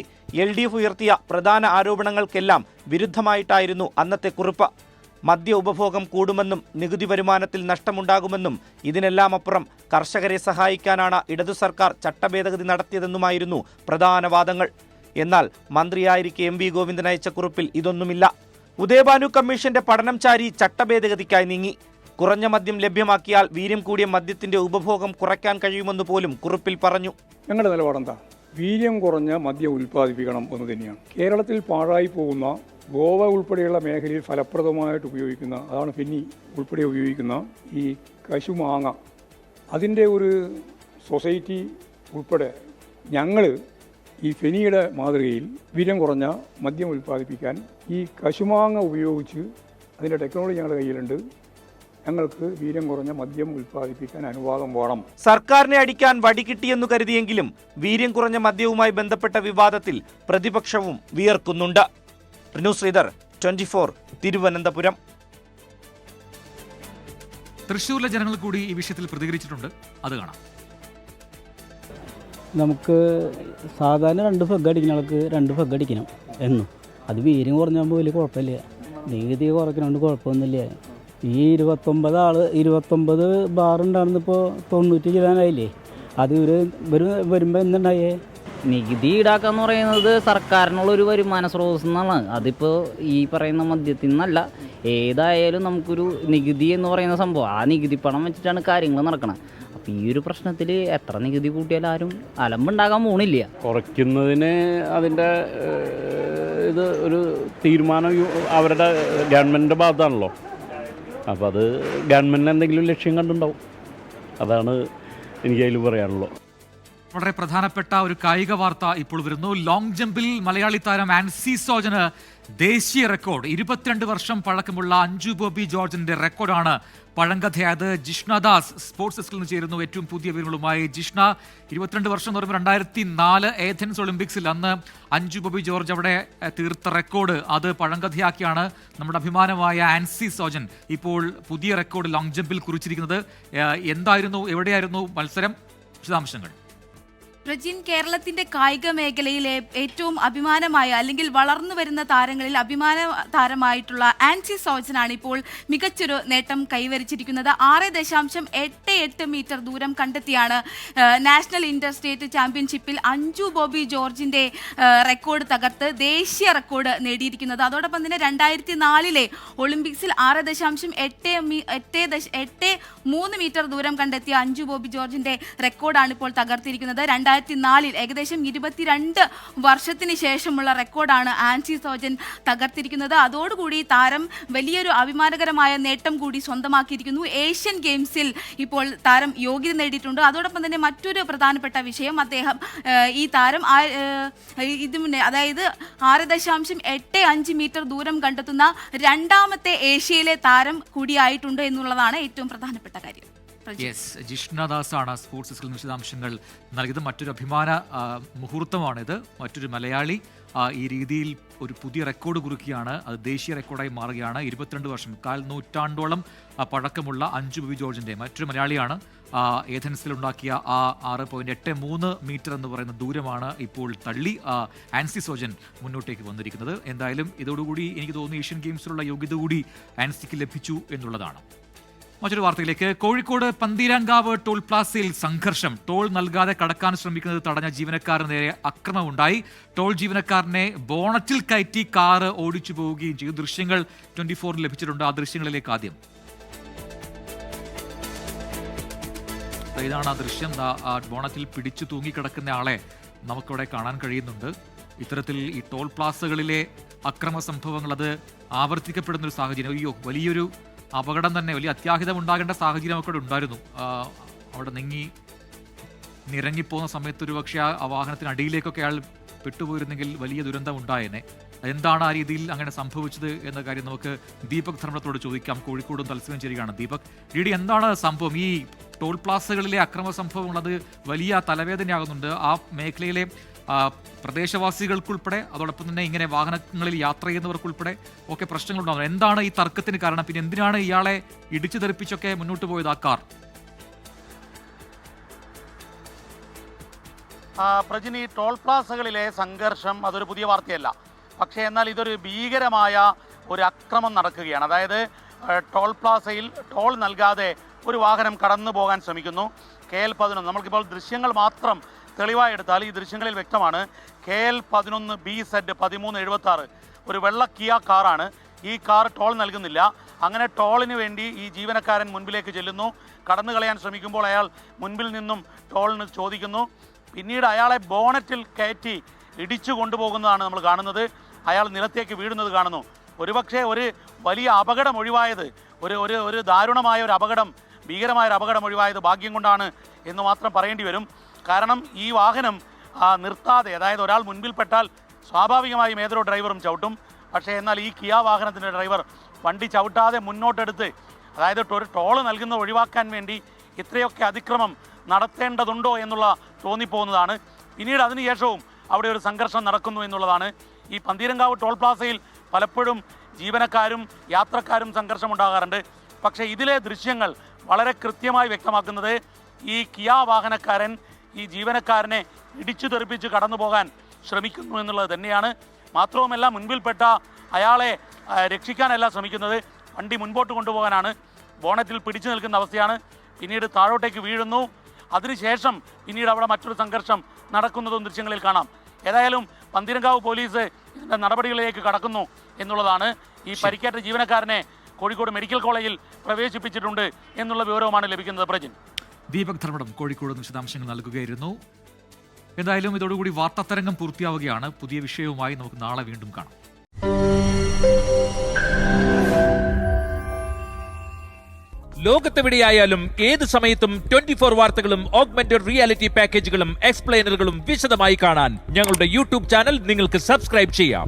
LDF ഉയർത്തിയ പ്രധാന ആരോപണങ്ങൾക്കെല്ലാം വിരുദ്ധമായിട്ടായിരുന്നു അന്നത്തെ കുറിപ്പ്. മദ്യ ഉപഭോഗം കൂടുമെന്നും നികുതി വരുമാനത്തിൽ നഷ്ടമുണ്ടാകുമെന്നും ഇതിനെല്ലാം അപ്പുറം കർഷകരെ സഹായിക്കാനാണ് ഇടതു സർക്കാർ ചട്ടഭേദഗതി നടത്തിയതെന്നുമായിരുന്നു പ്രധാന വാദങ്ങൾ. എന്നാൽ മന്ത്രിയായിരിക്കെ MV ഗോവിന്ദൻ അയച്ച കുറിപ്പിൽ ഇതൊന്നുമില്ല. ഉദയഭാനു കമ്മീഷന്റെ പഠനം ചാരി ചട്ടഭേദഗതിക്കായി നീങ്ങി. കുറഞ്ഞ മദ്യം ലഭ്യമാക്കിയാൽ വീര്യം കൂടിയ മദ്യത്തിന്റെ ഉപഭോഗം കുറയ്ക്കാൻ കഴിയുമെന്ന് പോലും കുറിപ്പിൽ പറഞ്ഞു. ഞങ്ങളുടെ നിലപാടെന്താ? വീര്യം കുറഞ്ഞ മദ്യം ഉൽപ്പാദിപ്പിക്കണം എന്ന് തന്നെയാണ്. കേരളത്തിൽ പാഴായി പോകുന്ന ഗോവ ഉൾപ്പെടെയുള്ള മേഖലയിൽ ഫലപ്രദമായിട്ട് ഉപയോഗിക്കുന്ന, അതാണ് ഫെന്നി ഉൾപ്പെടെ ഉപയോഗിക്കുന്ന ഈ കശുമാങ്ങ, അതിൻ്റെ ഒരു സൊസൈറ്റി ഉൾപ്പെടെ ഞങ്ങൾ ഈ ഫെനിയുടെ മാതൃകയിൽ വീര്യം കുറഞ്ഞ മദ്യം ഉൽപ്പാദിപ്പിക്കാൻ ഈ കശുമാങ്ങ ഉപയോഗിച്ച് അതിൻ്റെ ടെക്നോളജി ഞങ്ങളുടെ കയ്യിലുണ്ട്. ഞങ്ങൾക്ക് വീര്യം കുറഞ്ഞ മദ്യം ഉൽപ്പാദിപ്പിക്കാൻ അനുവാദം വേണം. സർക്കാരിനെ അടിക്കാൻ വടി കിട്ടിയെന്നു കരുതിയെങ്കിലും വീര്യം കുറഞ്ഞ മദ്യവുമായി ബന്ധപ്പെട്ട വിവാദത്തിൽ പ്രതിപക്ഷവും വിയർക്കുന്നുണ്ട്. News reader 24 Thiruvananthapuram. തൃശ്ശൂരിലെ ജനങ്ങൾ കൂടി ഈ വിഷയത്തിൽ പ്രതികരിച്ചിട്ടുണ്ട്, അത് കാണാം. നമുക്ക് സാധാരണ 2 ഫഗ് അടിക്കുന്ന ആൾക്ക് 2 ഫഗ് അടിക്കണം എന്നും. അത് വീര്യം കുറഞ്ഞാകുമ്പോൾ വലിയ കുഴപ്പമില്ല. നികുതി കുറയ്ക്കണോണ്ട് കുഴപ്പമൊന്നുമില്ല. ഈ 29 ബാറുണ്ടായിരുന്നിപ്പോൾ 90 കിലോനായില്ലേ. അത് ഇവർ വരുമ്പോൾ എന്തുണ്ടായേ? നികുതി ഈടാക്കാന്ന് പറയുന്നത് സർക്കാരിനുള്ളൊരു വരുമാന സ്രോതസ് എന്നാണ്. അതിപ്പോൾ ഈ പറയുന്ന മദ്യത്തിൽ നിന്നല്ല, ഏതായാലും നമുക്കൊരു നികുതി എന്ന് പറയുന്ന സംഭവം, ആ നികുതി പണം വെച്ചിട്ടാണ് കാര്യങ്ങൾ നടക്കണം. അപ്പോൾ ഈ ഒരു പ്രശ്നത്തിൽ എത്ര നികുതി കൂട്ടിയാലും ആരും അലമ്പുണ്ടാകാൻ പോണില്ല. കുറയ്ക്കുന്നതിന് അതിൻ്റെ ഇത് ഒരു തീരുമാനം അവരുടെ ഗവൺമെൻറ്റിൻ്റെ ഭാഗത്താണല്ലോ. അപ്പോൾ അത് ഗവൺമെൻറ്റിന് എന്തെങ്കിലും ലക്ഷ്യം കണ്ടുണ്ടാവും. അതാണ് എനിക്ക് അതിൽ പറയാനുള്ളത്. വളരെ പ്രധാനപ്പെട്ട ഒരു കായിക വാർത്ത ഇപ്പോൾ വരുന്നു. ലോങ് ജമ്പിൽ മലയാളി താരം ആൻസി സോജന് ദേശീയ റെക്കോർഡ്. 22 വർഷം പഴക്കമുള്ള അഞ്ജു ബോബി ജോർജിന്റെ റെക്കോർഡാണ് പഴങ്കഥയായത്. ജിഷ്ണ ദാസ് സ്പോർട്സ് ഡെസ്കിൽ നിന്ന് ചേരുന്നു ഏറ്റവും പുതിയ വിവരങ്ങളുമായി. ജിഷ്ണ, 22 വർഷം എന്ന് പറയുമ്പോൾ 2004 ഏഥൻസ് ഒളിമ്പിക്സിൽ അന്ന് അഞ്ജു ബോബി ജോർജ് അവിടെ തീർത്ത റെക്കോർഡ് അത് പഴങ്കഥയാക്കിയാണ് നമ്മുടെ അഭിമാനമായ ആൻസി സോജൻ ഇപ്പോൾ പുതിയ റെക്കോർഡ് ലോങ് ജമ്പിൽ കുറിച്ചിരിക്കുന്നത്. എന്തായിരുന്നു, എവിടെയായിരുന്നു മത്സരം? വിശദാംശങ്ങൾ. പ്രജിൻ, കേരളത്തിന്റെ കായിക മേഖലയിലെ ഏറ്റവും അഭിമാനമായ അല്ലെങ്കിൽ വളർന്നു വരുന്ന താരങ്ങളിൽ അഭിമാന താരമായിട്ടുള്ള ആൻസി സോജനാണ് ഇപ്പോൾ മികച്ചൊരു നേട്ടം കൈവരിച്ചിരിക്കുന്നത്. 6.88 മീറ്റർ ദൂരം കണ്ടെത്തിയാണ് നാഷണൽ ഇന്റർ സ്റ്റേറ്റ് ചാമ്പ്യൻഷിപ്പിൽ അഞ്ജു ബോബി ജോർജിന്റെ റെക്കോർഡ് തകർത്ത് ദേശീയ റെക്കോർഡ് നേടിയിരിക്കുന്നത്. അതോടൊപ്പം തന്നെ 2004 ഒളിമ്പിക്സിൽ 6.83 മീറ്റർ ദൂരം കണ്ടെത്തിയ അഞ്ജു ബോബി ജോർജിന്റെ റെക്കോർഡാണ് ഇപ്പോൾ തകർത്തിരിക്കുന്നത്. 2004 ഏകദേശം 22 വർഷത്തിന് ശേഷമുള്ള റെക്കോർഡാണ് ആൻസി സോജൻ തകർത്തിരിക്കുന്നത്. അതോടുകൂടി താരം വലിയൊരു അഭിമാനകരമായ നേട്ടം കൂടി സ്വന്തമാക്കിയിരിക്കുന്നു. ഏഷ്യൻ ഗെയിംസിൽ ഇപ്പോൾ താരം യോഗ്യത നേടിയിട്ടുണ്ട്. അതോടൊപ്പം തന്നെ മറ്റൊരു പ്രധാനപ്പെട്ട വിഷയം, അദ്ദേഹം ഈ താരം അതായത് 6.85 മീറ്റർ ദൂരം കണ്ടെത്തുന്ന രണ്ടാമത്തെ ഏഷ്യയിലെ താരം കൂടിയായിട്ടുണ്ട് എന്നുള്ളതാണ് ഏറ്റവും പ്രധാനപ്പെട്ട കാര്യം. ജിഷ്ണദാസാണ് സ്പോർട്സ് ഡെസ്കിൽ വിശദാംശങ്ങൾ നൽകിയത്. മറ്റൊരു അഭിമാന മുഹൂർത്തമാണിത്. മറ്റൊരു മലയാളി ഈ രീതിയിൽ ഒരു പുതിയ റെക്കോർഡ് കുറിക്കുകയാണ്. അത് ദേശീയ റെക്കോർഡായി മാറുകയാണ്. 22 വർഷം, 4 നൂറ്റാണ്ടോളം പഴക്കമുള്ള അഞ്ജു ബോബി ജോർജിന്റെ മറ്റൊരു മലയാളിയാണ്. ഏഥൻസിൽ ഉണ്ടാക്കിയ ആ 6.83 മീറ്റർ എന്ന് പറയുന്ന ദൂരമാണ് ഇപ്പോൾ തള്ളി ആൻസി സോജൻ മുന്നോട്ടേക്ക് വന്നിരിക്കുന്നത്. എന്തായാലും ഇതോടുകൂടി എനിക്ക് തോന്നുന്നു ഏഷ്യൻ ഗെയിംസിലുള്ള യോഗ്യത കൂടി ആൻസിക്ക് ലഭിച്ചു എന്നുള്ളതാണ്. മറ്റൊരു വാർത്തയിലേക്ക്. കോഴിക്കോട് പന്തീരാങ്കാവ് ടോൾ പ്ലാസയിൽ സംഘർഷം. ടോൾ നൽകാതെ കടക്കാൻ ശ്രമിക്കുന്നത് തടഞ്ഞ ജീവനക്കാരന് നേരെ അക്രമമുണ്ടായി. ടോൾ ജീവനക്കാരനെ ബോണറ്റിൽ കയറ്റി കാറ് ഓടിച്ചു പോവുകയും ചെയ്തു. ദൃശ്യങ്ങൾ 24 ലഭിച്ചിട്ടുണ്ട്. ആ ദൃശ്യങ്ങളിലേക്ക് ആദ്യം. ഇതാണ് ആ ദൃശ്യം. ആ ബോണറ്റിൽ പിടിച്ചു തൂങ്ങിക്കിടക്കുന്ന ആളെ നമുക്കിവിടെ കാണാൻ കഴിയുന്നുണ്ട്. ഇത്തരത്തിൽ ഈ ടോൾ പ്ലാസകളിലെ അക്രമ സംഭവങ്ങൾ അത് ആവർത്തിക്കപ്പെടുന്നൊരു സാഹചര്യം. വലിയൊരു അപകടം തന്നെ, വലിയ അത്യാഹിതം ഉണ്ടാകേണ്ട സാഹചര്യമൊക്കെ ഉണ്ടായിരുന്നു. അവിടെ നിറങ്ങിപ്പോകുന്ന സമയത്ത് ഒരു പക്ഷേ ആ വാഹനത്തിനടിയിലേക്കൊക്കെ അയാൾ പെട്ടുപോയിരുന്നെങ്കിൽ വലിയ ദുരന്തം ഉണ്ടായേനെ. എന്താണ് ആ രീതിയിൽ അങ്ങനെ സംഭവിച്ചത് എന്ന കാര്യം നമുക്ക് ദീപക് ധർമ്മത്തോട് ചോദിക്കാം. കോഴിക്കോടും തത്സമയം ചേരുകയാണ് ദീപക്. എന്താണ് സംഭവം? ഈ ടോൾ പ്ലാസകളിലെ അക്രമ സംഭവങ്ങൾ അത് വലിയ തലവേദനയാകുന്നുണ്ട്. ആ മേഖലയിലെ പ്രദേശവാസികൾക്കുൾപ്പെടെ, അതോടൊപ്പം തന്നെ ഇങ്ങനെ വാഹനങ്ങളിൽ യാത്ര ചെയ്യുന്നവർക്കുൾപ്പെടെ ഒക്കെ പ്രശ്നങ്ങളുണ്ടാകുന്നു. എന്താണ് ഈ തർക്കത്തിന് കാരണം? പിന്നെ എന്തിനാണ് ഇയാളെ ഇടിച്ചു തെറിപ്പിച്ചൊക്കെ മുന്നോട്ട് പോയത് ആ കാർ? പ്രജിനി, ടോൾ പ്ലാസകളിലെ സംഘർഷം അതൊരു പുതിയ വാർത്തയല്ല. പക്ഷേ എന്നാൽ ഇതൊരു ഭീകരമായ ഒരു അക്രമം നടക്കുകയാണ്. അതായത് ടോൾ പ്ലാസയിൽ ടോൾ നൽകാതെ ഒരു വാഹനം കടന്നു പോകാൻ ശ്രമിക്കുന്നു. KL11, നമ്മൾക്കിപ്പോൾ ദൃശ്യങ്ങൾ മാത്രം തെളിവായി എടുത്താൽ ഈ ദൃശ്യങ്ങളിൽ വ്യക്തമാണ്. KL11 BZ 1376 ഒരു വെള്ള കിയ കാറാണ്. ഈ കാർ ടോൾ നൽകുന്നില്ല. അങ്ങനെ ടോളിന് വേണ്ടി ഈ ജീവനക്കാരൻ മുൻപിലേക്ക് ചെല്ലുന്നു. കടന്നു കളയാൻ ശ്രമിക്കുമ്പോൾ അയാൾ മുൻപിൽ നിന്നും ടോളിന് ചോദിക്കുന്നു. പിന്നീട് അയാളെ ബോണറ്റിൽ കയറ്റി ഇടിച്ചു കൊണ്ടുപോകുന്നതാണ് നമ്മൾ കാണുന്നത്. അയാൾ നിലത്തേക്ക് വീഴുന്നത് കാണുന്നു. ഒരുപക്ഷെ ഒരു വലിയ അപകടം ഒഴിവായത്, ഒരു ദാരുണമായ ഒരു അപകടം, ഭീകരമായൊരു അപകടം ഒഴിവായത് ഭാഗ്യം കൊണ്ടാണ് എന്ന് മാത്രം പറയേണ്ടി വരും. കാരണം ഈ വാഹനം നിർത്താതെ, അതായത് ഒരാൾ മുൻപിൽപ്പെട്ടാൽ സ്വാഭാവികമായും ഏതൊരു ഡ്രൈവറും ചവിട്ടും. പക്ഷേ എന്നാൽ ഈ കിയ വാഹനത്തിൻ്റെ ഡ്രൈവർ വണ്ടി ചവിട്ടാതെ മുന്നോട്ടെടുത്ത്, അതായത് ഒരു ടോൾ നൽകുന്നത് ഒഴിവാക്കാൻ വേണ്ടി ഇത്രയൊക്കെ അതിക്രമം നടത്തേണ്ടതുണ്ടോ എന്നുള്ള തോന്നിപ്പോകുന്നതാണ്. പിന്നീട് അതിനുശേഷവും അവിടെ ഒരു സംഘർഷം നടക്കുന്നു എന്നുള്ളതാണ്. ഈ പന്തീരങ്കാവ് ടോൾ പ്ലാസയിൽ പലപ്പോഴും ജീവനക്കാരും യാത്രക്കാരും സംഘർഷം ഉണ്ടാകാറുണ്ട്. പക്ഷേ ഇതിലെ ദൃശ്യങ്ങൾ വളരെ കൃത്യമായി വ്യക്തമാക്കുന്നത് ഈ കിയ വാഹനക്കാരൻ ഈ ജീവനക്കാരനെ ഇടിച്ചു തെറിപ്പിച്ച് കടന്നു പോകാൻ ശ്രമിക്കുന്നു എന്നുള്ളത് തന്നെയാണ്. മാത്രവുമല്ല, മുൻപിൽപ്പെട്ട അയാളെ രക്ഷിക്കാനല്ല ശ്രമിക്കുന്നത്, വണ്ടി മുൻപോട്ട് കൊണ്ടുപോകാനാണ്. ബോണറ്റിൽ പിടിച്ചു നിൽക്കുന്ന അവസ്ഥയാണ്. പിന്നീട് താഴോട്ടേക്ക് വീഴുന്നു. അതിനുശേഷം പിന്നീട് അവിടെ മറ്റൊരു സംഘർഷം നടക്കുന്നതും ദൃശ്യങ്ങളിൽ കാണാം. ഏതായാലും പന്തീരങ്കാവ് പോലീസ് ഇതിൻ്റെ നടപടികളിലേക്ക് കടക്കുന്നു എന്നുള്ളതാണ്. ഈ പരിക്കേറ്റ ജീവനക്കാരനെ കോഴിക്കോട് മെഡിക്കൽ കോളേജിൽ പ്രവേശിപ്പിച്ചിട്ടുണ്ട് എന്നുള്ള വിവരവുമാണ് ലഭിക്കുന്നത്. പ്രജിൻ, ദീപക് ധർമ്മടം കോഴിക്കോട് വിശദാംശങ്ങൾ നൽകുകയായിരുന്നു. എന്തായാലും ഇതോടുകൂടി വാർത്താതരംഗം പൂർത്തിയാവുകയാണ്. പുതിയ വിഷയവുമായി നമുക്ക് നാളെ വീണ്ടും കാണാം. ലോകത്തെവിടെയായാലും ഏത് സമയത്തും 24 വാർത്തകളും ഓഗ്മെന്റഡ് റിയാലിറ്റി പാക്കേജുകളും എക്സ്പ്ലെയിനറുകളും വിശദമായി കാണാൻ ഞങ്ങളുടെ യൂട്യൂബ് ചാനൽ നിങ്ങൾക്ക് സബ്സ്ക്രൈബ് ചെയ്യാം.